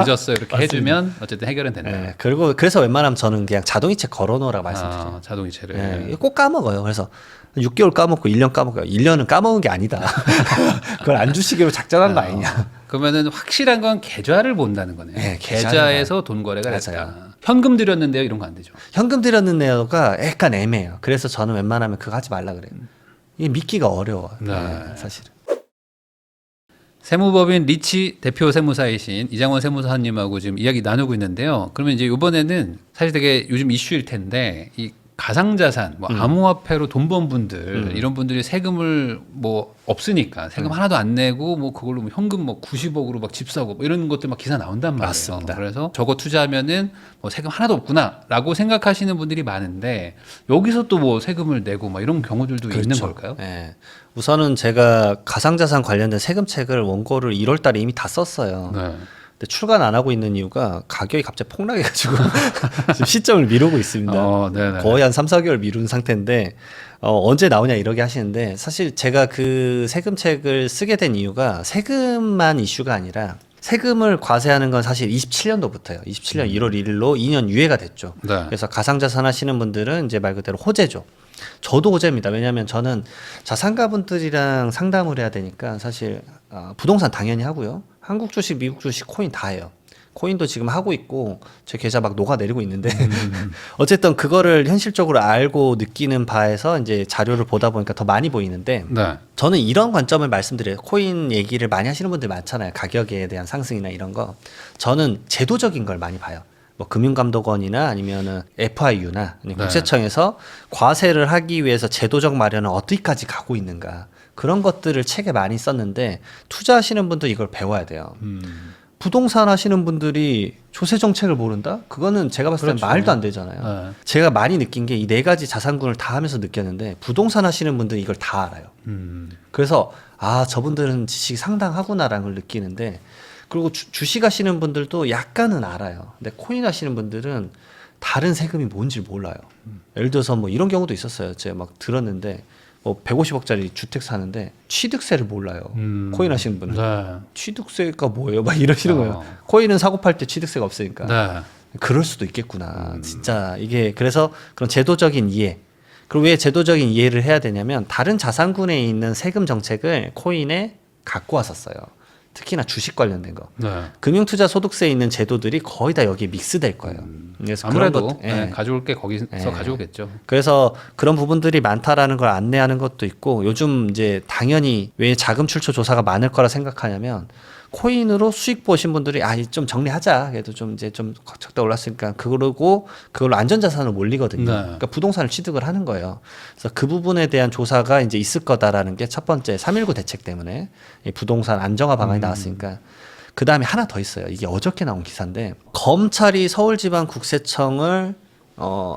늦었어요. 이렇게 해주면 어쨌든 해결은 된다. 그리고 그래서 웬만하면 저는 그냥 자동이체 걸어놓으라고 말씀드려요. 자동이체를. 꼭 까먹어요. 그래서 6개월 까먹고 1년 까먹어요. 1년은 까먹은 게 아니다. 그걸 안 주시기로 작정한 거 아니냐. 그러면은 확실한 건 계좌를 본다는 거네요. 계좌에서 돈 거래가 됐다. 현금 드렸는데요, 이런 거 안 되죠. 현금 드렸는 내가 약간 애매해요. 그래서 저는 웬만하면 그거 하지 말라 그래요. 이게 믿기가 어려워요. 사실은. 세무법인 리치 대표 세무사이신 이장원 세무사님하고 지금 이야기 나누고 있는데요. 그러면 이제 이번에는 사실 되게 요즘 이슈일 텐데 이 가상자산, 뭐 암호화폐로 돈 번 분들 이런 분들이 세금을 뭐 없으니까 세금 하나도 안 내고 뭐 그걸로 뭐 현금 뭐 90억으로 막 집 사고 뭐 이런 것들 막 기사 나온단 말이에요. 맞습니다. 그래서 저거 투자하면은 뭐 세금 하나도 없구나라고 생각하시는 분들이 많은데 여기서 또 뭐 세금을 내고 막 이런 경우들도 있는 걸까요? 우선은 제가 가상자산 관련된 세금책을 원고를 1월 달에 이미 다 썼어요. 근데 출간 안 하고 있는 이유가 가격이 갑자기 폭락해가지고 지금 시점을 미루고 있습니다. 거의 한 3-4개월 미룬 상태인데 언제 나오냐 이러게 하시는데 사실 제가 그 세금책을 쓰게 된 이유가 세금만 이슈가 아니라 세금을 과세하는 건 사실 27년도부터예요. 27년 1월 1일로 2년 유예가 됐죠. 그래서 가상자산 하시는 분들은 이제 말 그대로 호재죠. 저도 호재입니다. 왜냐하면 저는 자산가분들이랑 상담을 해야 되니까 사실 부동산 당연히 하고요. 한국 주식, 미국 주식, 코인 다 해요. 코인도 지금 하고 있고 제 계좌 막 녹아내리고 있는데 어쨌든 그거를 현실적으로 알고 느끼는 바에서 이제 자료를 보다 보니까 더 많이 보이는데 저는 이런 관점을 말씀드려요. 코인 얘기를 많이 하시는 분들 많잖아요. 가격에 대한 상승이나 이런 거. 저는 제도적인 걸 많이 봐요. 뭐 금융감독원이나 아니면은 FIU나 국세청에서 과세를 하기 위해서 제도적 마련은 어디까지 가고 있는가 그런 것들을 책에 많이 썼는데 투자하시는 분도 이걸 배워야 돼요. 부동산 하시는 분들이 조세 정책을 모른다? 그거는 제가 봤을 때 그렇죠. 말도 안 되잖아요. 네. 제가 많이 느낀 게 이 네 가지 자산군을 다 하면서 느꼈는데 부동산 하시는 분들은 이걸 다 알아요. 그래서 아 저분들은 지식이 상당하구나라는 걸 느끼는데 그리고 주식 하시는 분들도 약간은 알아요. 근데 코인 하시는 분들은 다른 세금이 뭔지 몰라요. 예를 들어서 뭐 이런 경우도 있었어요. 제가 막 들었는데 뭐 150억짜리 주택 사는데 취득세를 몰라요. 코인 하시는 분은. 네. 취득세가 뭐예요? 막 이러시는 거예요. 코인은 사고 팔 때 취득세가 없으니까. 네. 그럴 수도 있겠구나. 진짜 이게 그래서 그런 제도적인 이해. 그리고 왜 제도적인 이해를 해야 되냐면 다른 자산군에 있는 세금 정책을 코인에 갖고 왔었어요. 특히나 주식 관련된 거. 네. 금융투자 소득세에 있는 제도들이 거의 다 여기에 믹스될 거예요. 그래서 아무래도 그런 것, 예. 네, 가져올 게 거기서 예. 가져오겠죠. 그래서 그런 부분들이 많다라는 걸 안내하는 것도 있고 요즘 이제 당연히 왜 자금 출처 조사가 많을 거라 생각하냐면 코인으로 수익 보신 분들이 좀 정리하자. 그래도 좀 이제 좀 적다 올랐으니까 그러고 그걸로 안전자산을 몰리거든요. 네. 그러니까 부동산을 취득을 하는 거예요. 그래서 그 부분에 대한 조사가 이제 있을 거다라는 게 첫 번째 3.19 대책 때문에 이 부동산 안정화 방안이 나왔으니까 그 다음에 하나 더 있어요. 이게 어저께 나온 기사인데 검찰이 서울지방국세청을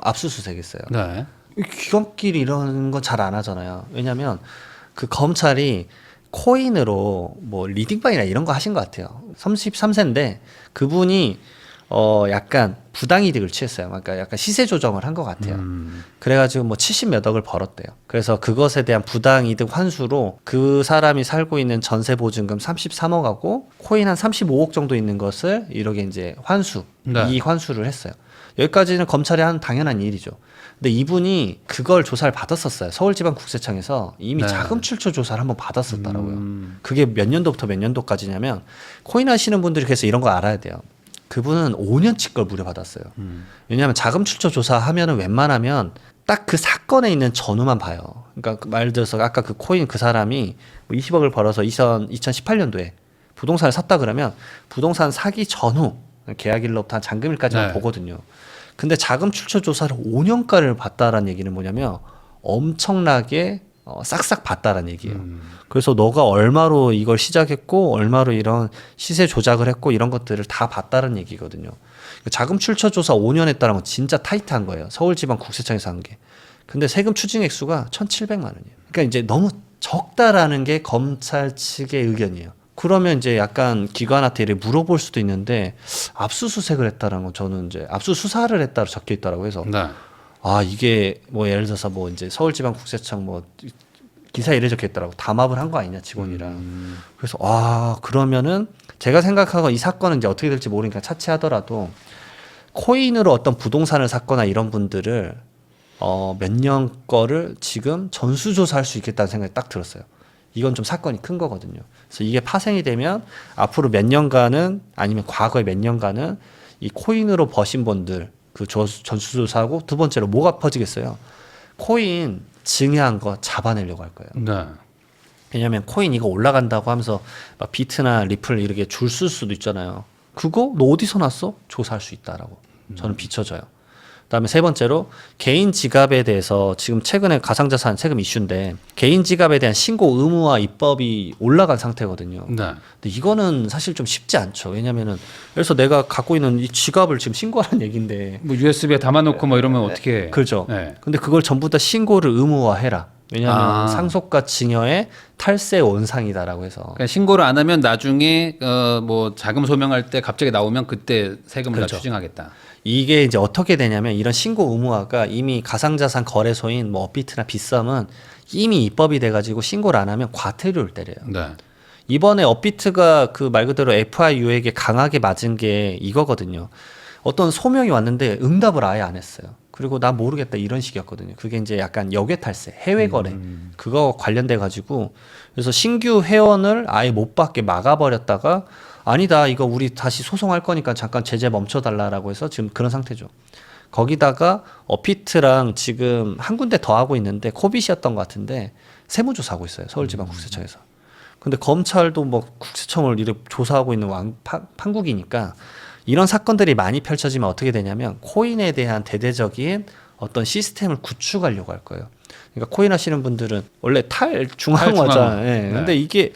압수수색했어요. 네. 기관끼리 이런 건 잘 안 하잖아요. 왜냐하면 그 검찰이 코인으로 뭐 리딩방이나 이런 거 하신 것 같아요. 33세인데 그분이 약간 부당이득을 취했어요. 그러니까 약간 시세 조정을 한 것 같아요. 그래가지고 뭐 70몇 억을 벌었대요. 그래서 그것에 대한 부당이득 환수로 그 사람이 살고 있는 전세 보증금 33억하고 코인 한 35억 정도 있는 것을 이렇게 이제 환수, 네. 이 환수를 했어요. 여기까지는 검찰이 하는 당연한 일이죠. 근데 이분이 그걸 조사를 받았었어요. 서울지방국세청에서 이미 네. 자금 출처 조사를 한번 받았었더라고요. 그게 몇 년도부터 몇 년도까지냐면 코인 하시는 분들이 그래서 이런 거 알아야 돼요. 그분은 5년치 걸 무료받았어요. 왜냐하면 자금 출처 조사하면은 웬만하면 딱 그 사건에 있는 전후만 봐요. 그러니까 말 들어서 아까 그 코인 그 사람이 20억을 벌어서 2018년도에 부동산을 샀다 그러면 부동산 사기 전후 계약일로부터 한 잔금일까지만 네. 보거든요. 근데 자금 출처 조사를 5년가를 봤다라는 얘기는 뭐냐면 엄청나게 싹싹 봤다라는 얘기예요. 그래서 너가 얼마로 이걸 시작했고 얼마로 이런 시세 조작을 했고 이런 것들을 다 봤다는 얘기거든요. 자금 출처 조사 5년 했다는 건 진짜 타이트한 거예요. 서울지방국세청에서 한 게. 근데 세금 추징 액수가 1,700만 원이에요. 그러니까 이제 너무 적다라는 게 검찰 측의 의견이에요. 그러면 이제 약간 기관한테 이렇게 물어볼 수도 있는데 압수수색을 했다라는 건 저는 이제 압수수사를 했다고 적혀 있더라고요. 그래서 네. 아 이게 뭐 예를 들어서 뭐 이제 서울지방국세청 뭐 기사에 이래 적혀 있더라고 담합을 한 거 아니냐 직원이랑. 그래서 아 그러면은 제가 생각하고 이 사건은 이제 어떻게 될지 모르니까 차치하더라도 코인으로 어떤 부동산을 샀거나 이런 분들을 몇 년 거를 지금 전수조사할 수 있겠다는 생각이 딱 들었어요. 이건 좀 사건이 큰 거거든요. 그래서 이게 파생이 되면 앞으로 몇 년간은 아니면 과거에 몇 년간은 이 코인으로 버신 분들 그 전수조사하고 두 번째로 뭐가 퍼지겠어요? 코인 증여한 거 잡아내려고 할 거예요. 네. 왜냐하면 코인 이거 올라간다고 하면서 막 비트나 리플 이렇게 줄 쓸 수도 있잖아요. 그거 너 어디서 났어? 조사할 수 있다라고 저는 비춰져요. 그다음에 세 번째로 개인 지갑에 대해서 지금 최근에 가상자산 세금 이슈인데 개인 지갑에 대한 신고 의무화 입법이 올라간 상태거든요. 네. 근데 이거는 사실 좀 쉽지 않죠. 왜냐면은 그래서 내가 갖고 있는 이 지갑을 지금 신고하는 얘기인데 뭐 USB에 담아놓고 뭐 이러면 어떻게? 그렇죠. 네. 근데 그걸 전부 다 신고를 의무화해라. 왜냐하면 상속과 증여의 탈세 원상이다라고 해서. 그러니까 신고를 안 하면 나중에 뭐 자금 소명할 때 갑자기 나오면 그때 세금을 그렇죠. 다 추징하겠다. 이게 이제 어떻게 되냐면 이런 신고 의무화가 이미 가상자산 거래소인 뭐 업비트나 빗썸은 이미 입법이 돼가지고 신고를 안 하면 과태료를 때려요. 네. 이번에 업비트가 그 말 그대로 FIU에게 강하게 맞은 게 이거거든요. 어떤 소명이 왔는데 응답을 아예 안 했어요. 그리고 나 모르겠다 이런 식이었거든요. 그게 이제 약간 역외 탈세, 해외 거래 그거 관련돼 가지고 그래서 신규 회원을 아예 못 받게 막아버렸다가 아니다 이거 우리 다시 소송할 거니까 잠깐 제재 멈춰달라라고 해서 지금 그런 상태죠. 거기다가 어피트랑 지금 한 군데 더 하고 있는데 코빗이었던 것 같은데 세무조사하고 있어요. 서울지방국세청에서. 근데 검찰도 뭐 국세청을 이렇게 조사하고 있는 판국이니까 이런 사건들이 많이 펼쳐지면 어떻게 되냐면 코인에 대한 대대적인 어떤 시스템을 구축하려고 할 거예요. 그러니까 코인 하시는 분들은 원래 탈중앙화잖아요. 예. 네. 근데 이게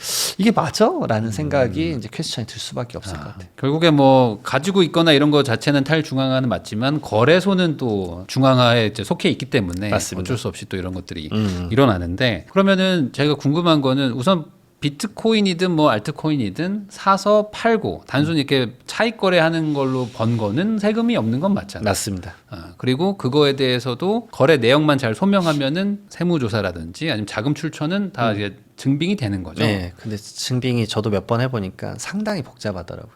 맞아?라는 생각이 이제 퀘스천이 들 수밖에 없을 것 같아요. 결국에 뭐 가지고 있거나 이런 거 자체는 탈중앙화는 맞지만 거래소는 또 중앙화에 이제 속해 있기 때문에 맞습니다. 어쩔 수 없이 또 이런 것들이 일어나는데 그러면은 제가 궁금한 거는 우선 비트코인이든 뭐 알트코인이든 사서 팔고 단순히 이렇게 차익 거래하는 걸로 번 거는 세금이 없는 건 맞잖아요. 맞습니다. 그리고 그거에 대해서도 거래 내역만 잘 소명하면은 세무조사라든지 아니면 자금 출처는 다 이제 증빙이 되는 거죠. 네, 근데 증빙이 저도 몇 번 해보니까 상당히 복잡하더라고요.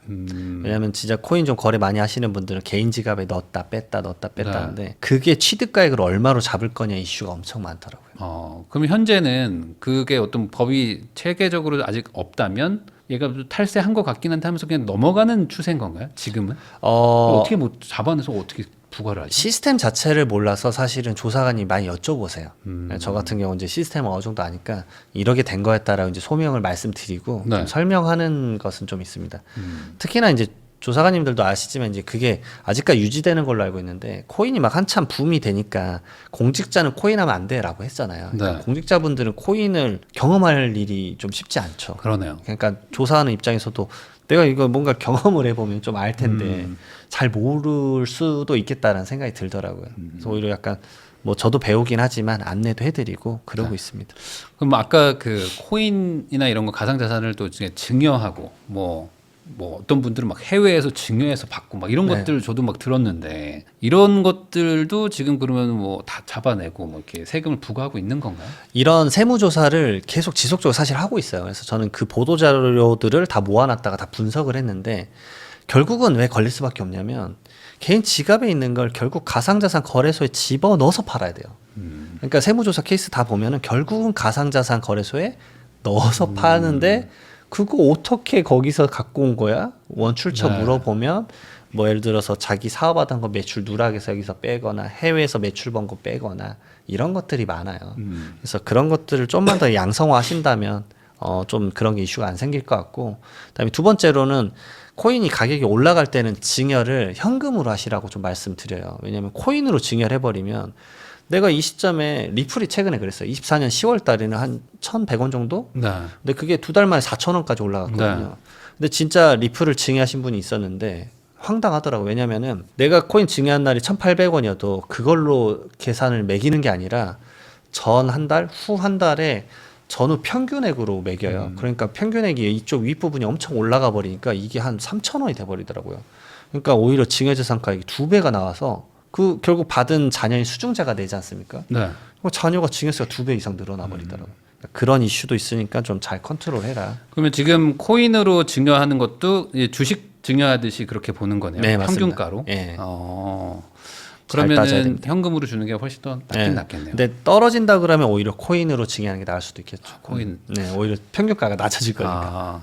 왜냐하면 진짜 코인 좀 거래 많이 하시는 분들은 개인 지갑에 넣었다 뺐다 하는데 그게 취득가액을 얼마로 잡을 거냐 이슈가 엄청 많더라고요. 그럼 현재는 그게 어떤 법이 체계적으로 아직 없다면 얘가 탈세한 것 같긴 한데 하면서 그냥 넘어가는 추세인 건가요? 지금은? 어떻게 뭐 잡아내서 어떻게 부과를 하죠? 시스템 자체를 몰라서 사실은 조사관이 많이 여쭤보세요. 저 같은 경우 이제 시스템을 어느 정도 아니까 이렇게 된 거였다라고 이제 소명을 말씀드리고 네. 좀 설명하는 것은 좀 있습니다. 특히나 이제 조사관님들도 아시지만 이제 그게 아직까지 유지되는 걸로 알고 있는데 코인이 막 한참 붐이 되니까 공직자는 코인하면 안 돼라고 했잖아요. 그러니까 네. 공직자분들은 코인을 경험할 일이 좀 쉽지 않죠. 그러네요. 그러니까 조사하는 입장에서도 내가 이거 뭔가 경험을 해보면 좀 알 텐데 잘 모를 수도 있겠다라는 생각이 들더라고요. 그래서 오히려 약간 뭐 저도 배우긴 하지만 안내도 해드리고 그러고 있습니다. 그럼 아까 그 코인이나 이런 거 가상자산을 또 이제 증여하고 뭐 어떤 분들은 막 해외에서 증여해서 받고 막 이런 네. 것들 저도 막 들었는데 이런 것들도 지금 그러면 뭐 다 잡아내고 뭐 이렇게 세금을 부과하고 있는 건가요? 이런 세무조사를 계속 지속적으로 사실 하고 있어요. 그래서 저는 그 보도자료들을 다 모아놨다가 다 분석을 했는데 결국은 왜 걸릴 수밖에 없냐면 개인 지갑에 있는 걸 결국 가상자산 거래소에 집어넣어서 팔아야 돼요. 그러니까 세무조사 케이스 다 보면은 결국은 가상자산 거래소에 넣어서 파는데 그거 어떻게 거기서 갖고 온 거야? 원출처 네. 물어보면 뭐 예를 들어서 자기 사업하던 거 매출 누락해서 여기서 빼거나 해외에서 매출 번 거 빼거나 이런 것들이 많아요. 그래서 그런 것들을 좀만 더 양성화 하신다면 좀 그런 게 이슈가 안 생길 것 같고 그다음에 두 번째로는 코인이 가격이 올라갈 때는 증여를 현금으로 하시라고 좀 말씀드려요. 왜냐하면 코인으로 증여를 해버리면 내가 이 시점에 리플이 최근에 그랬어요. 24년 10월 달에는 한 1,100원 정도? 네. 근데 그게 두 달 만에 4,000원까지 올라갔거든요. 네. 근데 진짜 리플을 증여하신 분이 있었는데 황당하더라고요. 왜냐면은 내가 코인 증여한 날이 1,800원이어도 그걸로 계산을 매기는 게 아니라 전 한 달, 후 한 달에 전후 평균액으로 매겨요. 그러니까 평균액이 이쪽 윗부분이 엄청 올라가 버리니까 이게 한 3,000원이 돼 버리더라고요. 그러니까 오히려 증여재산가액이 2배가 나와서 그 결국 받은 자녀인 수중자가 내지 않습니까? 네. 자녀가 증여세가 2배 이상 늘어나 버리더라고요. 그런 이슈도 있으니까 좀 잘 컨트롤해라. 그러면 지금 코인으로 증여하는 것도 이제 주식 증여하듯이 그렇게 보는 거네요. 네, 맞습니다. 평균가로. 예. 잘 따져야 그러면은 됩니다. 현금으로 주는 게 훨씬 더 낫긴 네. 낫겠네요. 근데 떨어진다 그러면 오히려 코인으로 증여하는 게 나을 수도 있겠죠. 코인. 네, 오히려 평균가가 낮아질 거니까.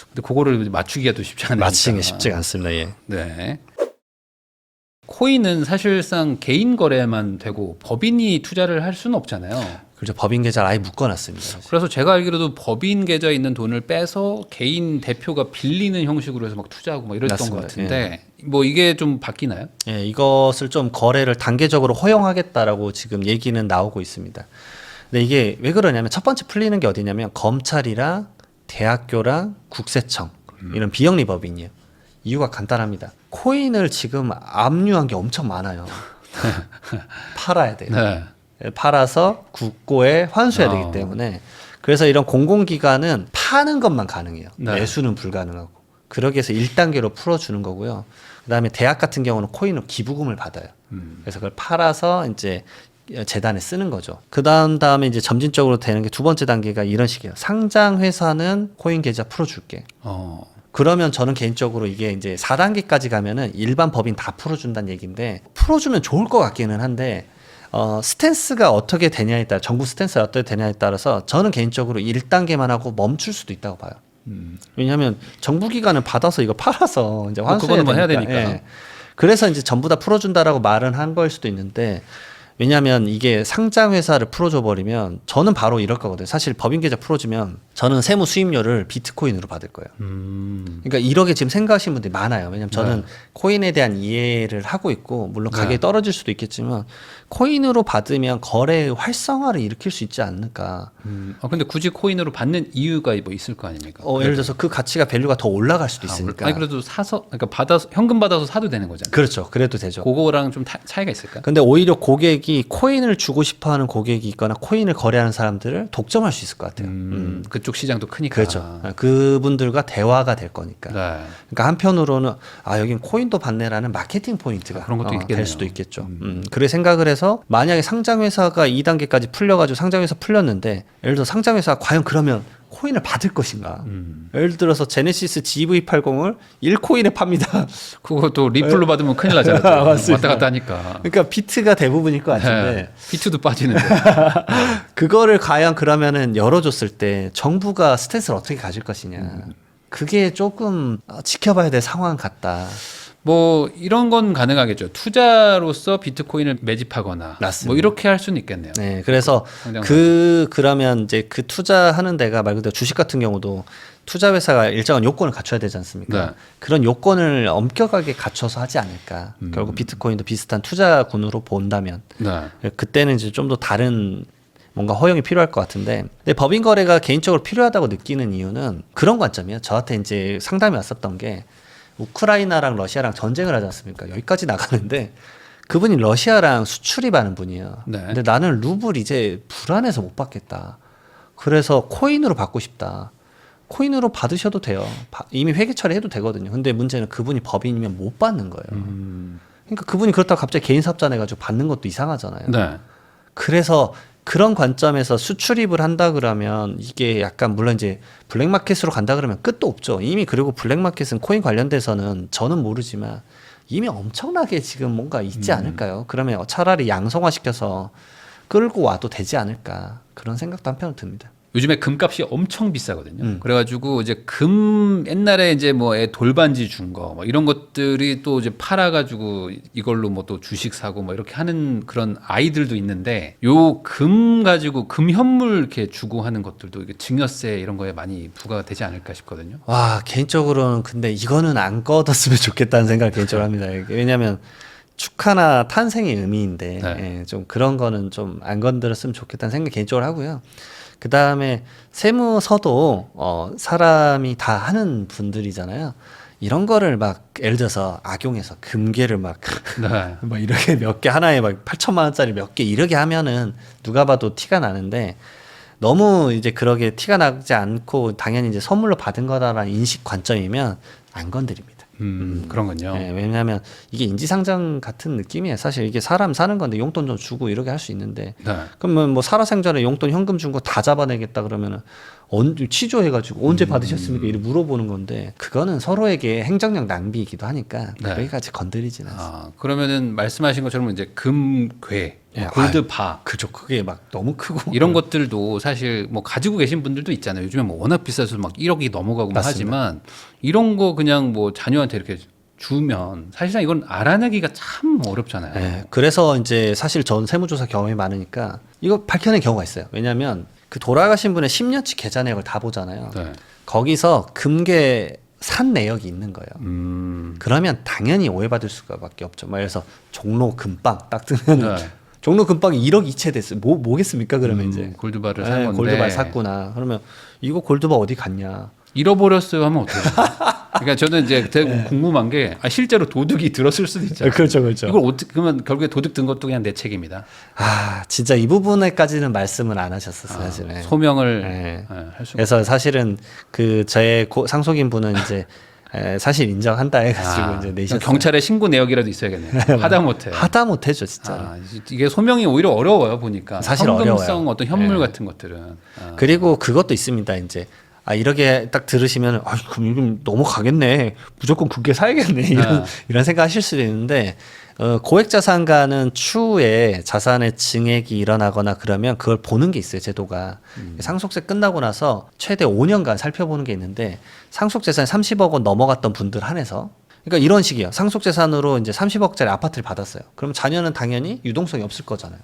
근데 그거를 맞추기가 또 쉽지 않으니까. 맞히는 게 쉽지가 않습니다. 예. 네. 코인은 사실상 개인 거래만 되고 법인이 투자를 할 수는 없잖아요. 그렇죠. 법인 계좌를 아예 묶어놨습니다. 사실. 그래서 제가 알기로도 법인 계좌에 있는 돈을 빼서 개인 대표가 빌리는 형식으로 해서 막 투자하고 막 이랬던 맞습니다. 것 같은데 뭐 이게 좀 바뀌나요? 예, 이것을 좀 거래를 단계적으로 허용하겠다라고 지금 얘기는 나오고 있습니다. 근데 이게 왜 그러냐면 첫 번째 풀리는 게 어디냐면 검찰이랑 대학교랑 국세청 이런 비영리 법인이에요. 이유가 간단합니다. 코인을 지금 압류한 게 엄청 많아요. 팔아야 돼요. 네. 팔아서 국고에 환수해야 되기 때문에 그래서 이런 공공기관은 파는 것만 가능해요. 네. 매수는 불가능하고. 그러기 위해서 1단계로 풀어주는 거고요. 그다음에 대학 같은 경우는 코인으로 기부금을 받아요. 그래서 그걸 팔아서 이제 재단에 쓰는 거죠. 다음에 이제 점진적으로 되는 게 두 번째 단계가 이런 식이에요. 상장 회사는 코인 계좌 풀어줄게. 그러면 저는 개인적으로 이게 이제 4단계까지 가면은 일반 법인 다 풀어준다는 얘기인데 풀어주면 좋을 것 같기는 한데 스탠스가 어떻게 되냐에 따라 정부 스탠스가 어떻게 되냐에 따라서 저는 개인적으로 1단계만 하고 멈출 수도 있다고 봐요. 왜냐하면 정부 기관은 받아서 이거 팔아서 이제 환수해야 그거는 뭐 해야 되니까. 예. 그래서 이제 전부 다 풀어준다라고 말은 한 거일 수도 있는데 왜냐하면 이게 상장 회사를 풀어줘 버리면 저는 바로 이럴 거거든요. 사실 법인 계좌 풀어주면 저는 세무 수임료를 비트코인으로 받을 거예요. 그러니까 이렇게 지금 생각하시는 분들이 많아요. 왜냐하면 저는 코인에 대한 이해를 하고 있고 물론 가격이 떨어질 수도 있겠지만 코인으로 받으면 거래의 활성화를 일으킬 수 있지 않을까. 근데 굳이 코인으로 받는 이유가 뭐 있을 거 아닙니까? 예를 들어서 그 가치가 밸류가 더 올라갈 수도 있으니까. 아니 그래도 사서 그러니까 받아서 현금 받아서 사도 되는 거잖아요. 그렇죠. 그래도 되죠. 그거랑 좀 차이가 있을까? 근데 오히려 고객이 코인을 주고 싶어하는 고객이 있거나 코인을 거래하는 사람들을 독점할 수 있을 것 같아요. 그쪽 시장도 크니까. 그렇죠. 그분들과 대화가 될 거니까. 네. 그러니까 한편으로는 여긴 코인도 받네라는 마케팅 포인트가 그런 것도 있겠네요. 될 수도 있겠죠. 그래 생각을 해서 만약에 상장 회사가 2단계까지 풀려가지고 상장 회사 풀렸는데 예를 들어 상장 회사가 과연 그러면 코인을 받을 것인가? 예를 들어서 제네시스 GV80을 1코인에 팝니다. 그것도 리플로 받으면 큰일 나잖아요. 왔다 갔다 하니까. 그러니까 비트가 대부분일 것 같은데 네. 비트도 빠지는데. 그거를 과연 그러면은 열어줬을 때 정부가 스탠스를 어떻게 가질 것이냐. 그게 조금 지켜봐야 될 상황 같다. 뭐 이런 건 가능하겠죠. 투자로서 비트코인을 매집하거나 맞습니다. 뭐 이렇게 할 수는 있겠네요. 네, 그래서 그러면 이제 그 투자하는 데가 말 그대로 주식 같은 경우도 투자 회사가 일정한 요건을 갖춰야 되지 않습니까? 네. 그런 요건을 엄격하게 갖춰서 하지 않을까. 결국 비트코인도 비슷한 투자군으로 본다면 네. 그때는 이제 좀 더 다른 뭔가 허용이 필요할 것 같은데, 근데 법인 거래가 개인적으로 필요하다고 느끼는 이유는 그런 관점이에요. 저한테 이제 상담이 왔었던 게 우크라이나랑 러시아랑 전쟁을 하지 않습니까? 여기까지 나가는데 그분이 러시아랑 수출입하는 분이에요. 네. 근데 나는 루블 이제 불안해서 못 받겠다. 그래서 코인으로 받고 싶다. 코인으로 받으셔도 돼요. 이미 회계 처리해도 되거든요. 근데 문제는 그분이 법인이면 못 받는 거예요. 그러니까 그분이 그렇다고 갑자기 개인 사업자 내가지고 받는 것도 이상하잖아요. 네. 그래서 그런 관점에서 수출입을 한다 그러면 이게 약간 물론 이제 블랙마켓으로 간다 그러면 끝도 없죠. 이미 그리고 블랙마켓은 코인 관련돼서는 저는 모르지만 이미 엄청나게 지금 뭔가 있지 않을까요? 그러면 차라리 양성화시켜서 끌고 와도 되지 않을까 그런 생각도 한편으로 듭니다. 요즘에 금값이 엄청 비싸거든요. 그래가지고 이제 금 옛날에 이제 뭐 애 돌반지 준 거 뭐 이런 것들이 또 이제 팔아가지고 이걸로 뭐 또 주식 사고 뭐 이렇게 하는 그런 아이들도 있는데 요 금 가지고 금 현물 이렇게 주고 하는 것들도 이게 증여세 이런 거에 많이 부과가 되지 않을까 싶거든요. 와 개인적으로는 근데 이거는 안 꺼뒀으면 좋겠다는 생각을 개인적으로 합니다. 왜냐하면 축하나 탄생의 의미인데 네. 예, 좀 그런 거는 좀 안 건드렸으면 좋겠다는 생각 개인적으로 하고요. 그 다음에 세무서도 사람이 다 하는 분들이잖아요. 이런 거를 막 예를 들어서 악용해서 금괴를 막, 네. 막 이렇게 몇 개 하나에 막 8천만 원짜리 몇 개 이렇게 하면은 누가 봐도 티가 나는데 너무 이제 그러게 티가 나지 않고 당연히 이제 선물로 받은 거다라는 인식 관점이면 안 건드립니다. 그런군요. 네, 왜냐하면 이게 인지상정 같은 느낌이에요. 사실 이게 사람 사는 건데 용돈 좀 주고 이렇게 할 수 있는데 네. 그러면 뭐 살아생전에 용돈 현금 준 거 다 잡아내겠다 그러면은 언제 취조해가지고 언제 받으셨습니까? 이렇게 물어보는 건데 그거는 서로에게 행정력 낭비이기도 하니까 네. 여기까지 건드리지는 않습니다. 그러면은 말씀하신 것처럼 이제 금괴, 예, 골드바 그죠. 그게 막 너무 크고 이런 것들도 사실 뭐 가지고 계신 분들도 있잖아요. 요즘에 뭐 워낙 비싸서 막 1억이 넘어가고 막 하지만 이런 거 그냥 뭐 자녀한테 이렇게 주면 사실상 이건 알아내기가 참 어렵잖아요. 네, 그래서 이제 사실 전 세무조사 경험이 많으니까 이거 밝혀낸 경우가 있어요. 왜냐하면 그 돌아가신 분의 10년치 계좌 내역을 다 보잖아요. 네. 거기서 금괴 산 내역이 있는 거예요. 그러면 당연히 오해받을 수밖에 없죠. 그래서 종로 금빵 딱 뜨면 네. 종로 금빵이 1억 이체됐어요. 뭐겠습니까? 그러면 이제 골드바를 산 건데 골드바 샀구나. 그러면 이거 골드바 어디 갔냐? 잃어버렸어요 하면 어떡해요? 그러니까 저는 이제 되게 궁금한 게 실제로 도둑이 들었을 수도 있잖아요. 그렇죠, 그렇죠. 이걸 어떻게 그러면 결국에 도둑 든 것도 그냥 내 책임이다. 진짜 이 부분에까지는 말씀을 안 하셨었어요, 사실. 소명을 네. 할 수가. 그래서 사실은 그 저의 상속인 분은 이제 사실 인정한다 해가지고 이제 내셨어요. 경찰에 신고 내역이라도 있어야겠네요. 하다못해. 하다못해죠, 진짜. 이게 소명이 오히려 어려워요 보니까. 사실 현금성 어려워요. 어떤 현물 같은 것들은. 그리고 그것도 있습니다. 이제 이렇게 딱 들으시면 그럼 이건 넘어가겠네. 무조건 국게 사야겠네. 이런 생각하실 수도 있는데 고액자산가는 추후에 자산의 증액이 일어나거나 그러면 그걸 보는 게 있어요. 제도가 상속세 끝나고 나서 최대 5년간 살펴보는 게 있는데 상속재산이 30억 원 넘어갔던 분들 한해서 그러니까 이런 식이에요. 상속재산으로 이제 30억짜리 아파트를 받았어요. 그럼 자녀는 당연히 유동성이 없을 거잖아요.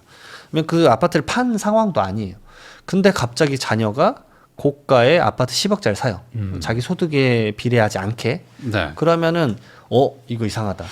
그러면 그 아파트를 판 상황도 아니에요. 근데 갑자기 자녀가 고가의 아파트 10억짜리 사요. 자기 소득에 비례하지 않게. 네. 그러면은 이거 이상하다.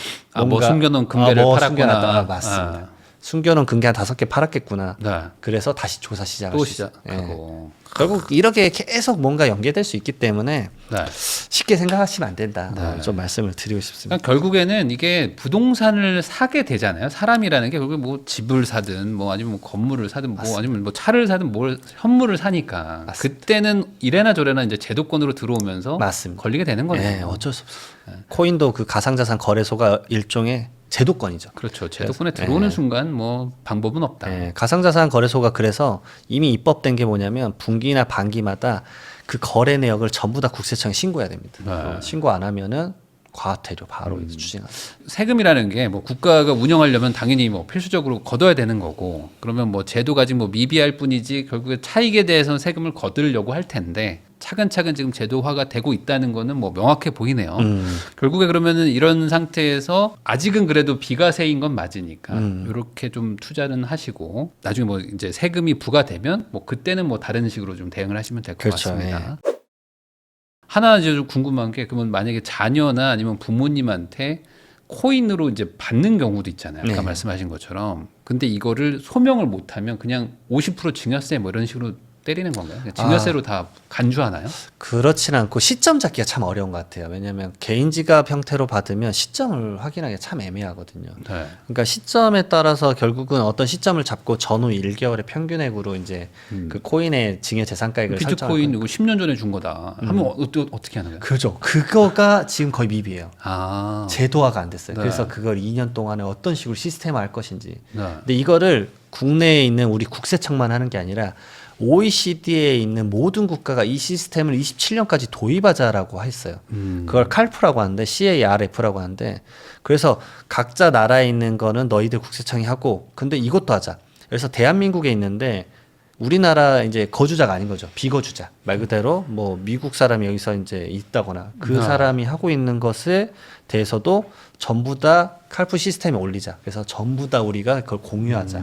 뭐 숨겨놓은 금괴를 팔았구나. 숨겨놨다. 맞습니다. 숨겨놓은 금괴 한 5개 팔았겠구나. 네. 그래서 다시 조사 시작을 또 시작하고. 시작하고. 결국 이렇게 계속 뭔가 연계될 수 있기 때문에 네. 쉽게 생각하시면 안 된다. 네. 좀 말씀을 드리고 싶습니다. 그러니까 결국에는 이게 부동산을 사게 되잖아요. 사람이라는 게 결국 뭐 집을 사든 뭐 아니면 뭐 건물을 사든 뭐 맞습니다. 아니면 뭐 차를 사든 뭘 현물을 사니까 맞습니다. 그때는 이래나 저래나 이제 제도권으로 들어오면서 맞습니다. 걸리게 되는 거죠. 네, 어쩔 수 없어요. 코인도 그 가상자산 거래소가 일종의 제도권이죠. 그렇죠. 제도권에 들어오는 순간 뭐 방법은 없다. 네, 가상자산 거래소가 그래서 이미 입법된 게 뭐냐면 분기나 반기마다 그 거래 내역을 전부 다 국세청에 신고해야 됩니다. 네. 신고 안 하면은 과태료 바로 이제 추징하죠. 세금이라는 게 뭐 국가가 운영하려면 당연히 뭐 필수적으로 걷어야 되는 거고 그러면 뭐 제도가 지금 뭐 미비할 뿐이지 결국에 차익에 대해서는 세금을 거두려고 할 텐데 차근차근 지금 제도화가 되고 있다는 거는 뭐 명확해 보이네요. 결국에 그러면은 이런 상태에서 아직은 그래도 비과세인 건 맞으니까 이렇게 좀 투자는 하시고 나중에 뭐 이제 세금이 부과되면 뭐 그때는 뭐 다른 식으로 좀 대응을 하시면 될 것 그렇죠. 같습니다. 하나 이제 좀 궁금한 게 그러면 만약에 자녀나 아니면 부모님한테 코인으로 이제 받는 경우도 있잖아요. 아까 네. 말씀하신 것처럼. 근데 이거를 소명을 못하면 그냥 50% 증여세 뭐 이런 식으로 때리는 건가요? 그냥 증여세로 다 간주하나요? 그렇진 않고 시점 잡기가 참 어려운 것 같아요. 왜냐하면 개인지갑 형태로 받으면 시점을 확인하기가 참 애매하거든요. 네. 그러니까 시점에 따라서 결국은 어떤 시점을 잡고 전후 1개월의 평균액으로 이제 그 코인의 증여 재산가액을 비트코인 설정할 이거 10년 전에 준 거다. 하면 어떻게 하는 거예요? 그죠. 그거가 지금 거의 미비해요. 아. 제도화가 안 됐어요. 네. 그래서 그걸 2년 동안에 어떤 식으로 시스템화할 것인지. 네. 근데 이거를 국내에 있는 우리 국세청만 하는 게 아니라 OECD에 있는 모든 국가가 이 시스템을 27년까지 도입하자라고 했어요. 그걸 칼프라고 하는데 CARF라고 하는데 그래서 각자 나라에 있는 거는 너희들 국세청이 하고 근데 이것도 하자. 그래서 대한민국에 있는데 우리나라 이제 거주자가 아닌 거죠. 비거주자. 말 그대로 뭐 미국 사람이 여기서 이제 있다거나 그 사람이 하고 있는 것에 대해서도 전부 다 칼프 시스템에 올리자. 그래서 전부 다 우리가 그걸 공유하자.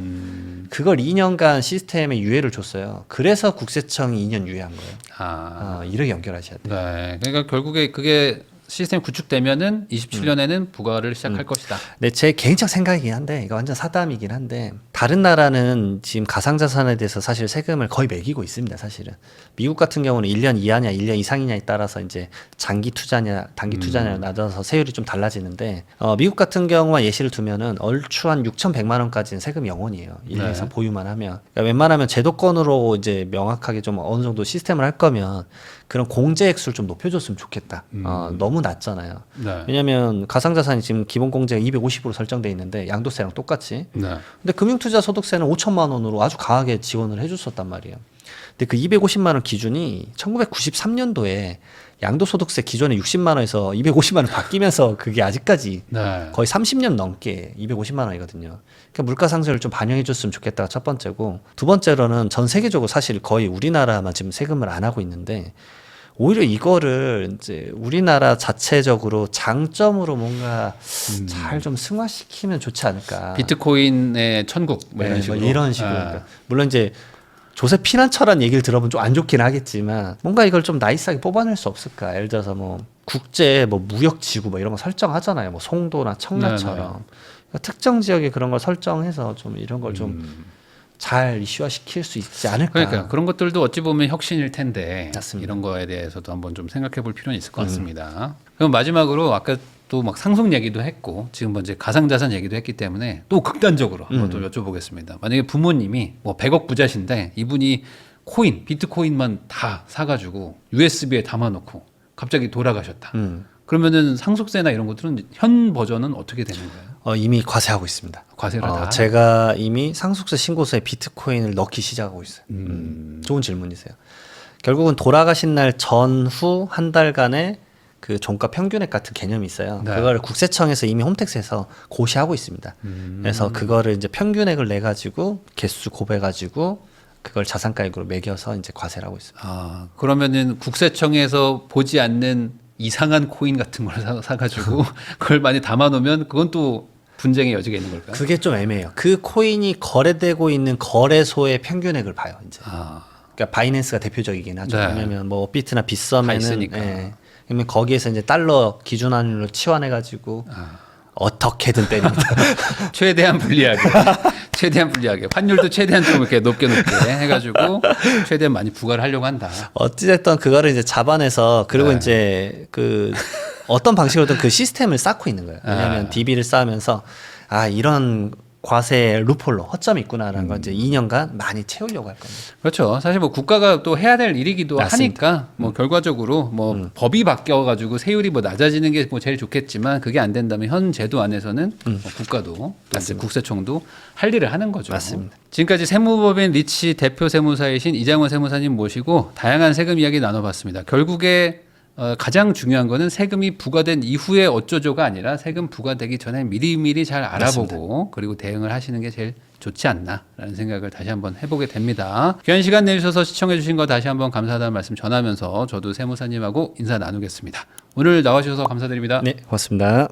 그걸 2년간 시스템에 유예를 줬어요. 그래서 국세청이 2년 유예한 거예요. 이렇게 연결하셔야 돼요. 네. 그러니까 결국에 그게 시스템 구축되면은 27년에는 부과를 시작할 것이다. 네, 제 개인적 생각이긴 한데 이거 완전 사담이긴 한데 다른 나라는 지금 가상자산에 대해서 사실 세금을 거의 매기고 있습니다. 사실은 미국 같은 경우는 1년 이하냐 1년 이상이냐에 따라서 이제 장기 투자냐 단기 투자냐 나눠서 세율이 좀 달라지는데 미국 같은 경우만 예시를 두면은 얼추 한 6,100만 원까지는 세금 0원이에요. 1년 이상 보유만 하면 그러니까 웬만하면 제도권으로 이제 명확하게 좀 어느 정도 시스템을 할 거면 그런 공제 액수를 좀 높여줬으면 좋겠다. 너무 낮잖아요. 네. 왜냐하면 가상자산이 지금 기본 공제가 250으로 설정돼 있는데 양도세랑 똑같이. 네. 근데 금융투자소득세는 5천만 원으로 아주 강하게 지원을 해줬었단 말이에요. 근데 그 250만 원 기준이 1993년도에 양도소득세 기존에 60만 원에서 250만 원 바뀌면서 그게 아직까지 네. 거의 30년 넘게 250만 원이거든요. 그러니까 물가 상승을 좀 반영해 줬으면 좋겠다가 첫 번째고 두 번째로는 전 세계적으로 사실 거의 우리나라만 지금 세금을 안 하고 있는데 오히려 이거를 이제 우리나라 자체적으로 장점으로 뭔가 잘 좀 승화시키면 좋지 않을까. 비트코인의 천국 뭐 이런 네, 식으로. 뭐 이런 식으로. 네. 그러니까 물론 이제 조세 피난처란 얘기를 들어보면 좀 안 좋긴 하겠지만 뭔가 이걸 좀 나이스하게 뽑아낼 수 없을까. 예를 들어서 뭐 국제 뭐 무역지구 뭐 이런 거 설정하잖아요. 뭐 송도나 청라처럼. 그러니까 특정 지역에 그런 걸 설정해서 좀 이런 걸 좀 잘 이슈화시킬 수 있지 않을까. 그러니까 그런 것들도 어찌 보면 혁신일 텐데 맞습니다. 이런 거에 대해서도 한번 좀 생각해 볼 필요는 있을 것 같습니다. 그럼 마지막으로 아까 또 막 상속 얘기도 했고 지금 뭐 이제 가상자산 얘기도 했기 때문에 또 극단적으로 한번 또 여쭤보겠습니다. 만약에 부모님이 뭐 100억 부자신데 이분이 코인, 비트코인만 다 사가지고 USB에 담아놓고 갑자기 돌아가셨다. 그러면은 상속세나 이런 것들은 현 버전은 어떻게 되는 거예요? 이미 과세하고 있습니다. 과세를 다. 제가 이미 상속세 신고서에 비트코인을 넣기 시작하고 있어요. 좋은 질문이세요. 결국은 돌아가신 날 전후 한 달간의 그 종가 평균액 같은 개념이 있어요. 네. 그걸 국세청에서 이미 홈택스에서 고시하고 있습니다. 그래서 그거를 이제 평균액을 내 가지고 개수 곱해 가지고 그걸 자산가액으로 매겨서 이제 과세를 하고 있습니다. 그러면은 국세청에서 보지 않는 이상한 코인 같은 걸 사가지고 그걸 많이 담아놓으면 그건 또 분쟁의 여지가 있는 걸까요? 그게 좀 애매해요. 그 코인이 거래되고 있는 거래소의 평균액을 봐요. 이제. 그러니까 바이낸스가 대표적이긴 하죠. 네. 왜냐면 뭐 업비트나 다 빗썸에는 있으니까. 그러면 거기에서 이제 달러 기준 환율로 치환해가지고 어떻게든 때립니다. 최대한 불리하게, 최대한 불리하게 환율도 최대한 좀 이렇게 높게 해가지고 최대한 많이 부과를 하려고 한다. 어찌됐든 그거를 이제 잡아내서 그리고 네. 이제 그 어떤 방식으로든 그 시스템을 쌓고 있는 거예요. 왜냐하면 DB를 쌓으면서 이런 과세 루폴로 허점이 있구나라는 걸 이제 2년간 많이 채우려고 할 겁니다. 그렇죠. 사실 뭐 국가가 또 해야 될 일이기도 맞습니다. 하니까 뭐 결과적으로 뭐 법이 바뀌어가지고 세율이 뭐 낮아지는 게 뭐 제일 좋겠지만 그게 안 된다면 현 제도 안에서는 뭐 국가도 또 이제 국세청도 할 일을 하는 거죠. 맞습니다. 지금까지 세무법인 리치 대표 세무사이신 이장원 세무사님 모시고 다양한 세금 이야기 나눠봤습니다. 결국에 가장 중요한 거는 세금이 부과된 이후에 어쩌죠가 아니라 세금 부과되기 전에 미리미리 잘 알아보고 맞습니다. 그리고 대응을 하시는 게 제일 좋지 않나라는 생각을 다시 한번 해보게 됩니다. 귀한 시간 내주셔서 시청해주신 거 다시 한번 감사하다는 말씀 전하면서 저도 세무사님하고 인사 나누겠습니다. 오늘 나와주셔서 감사드립니다. 네, 고맙습니다.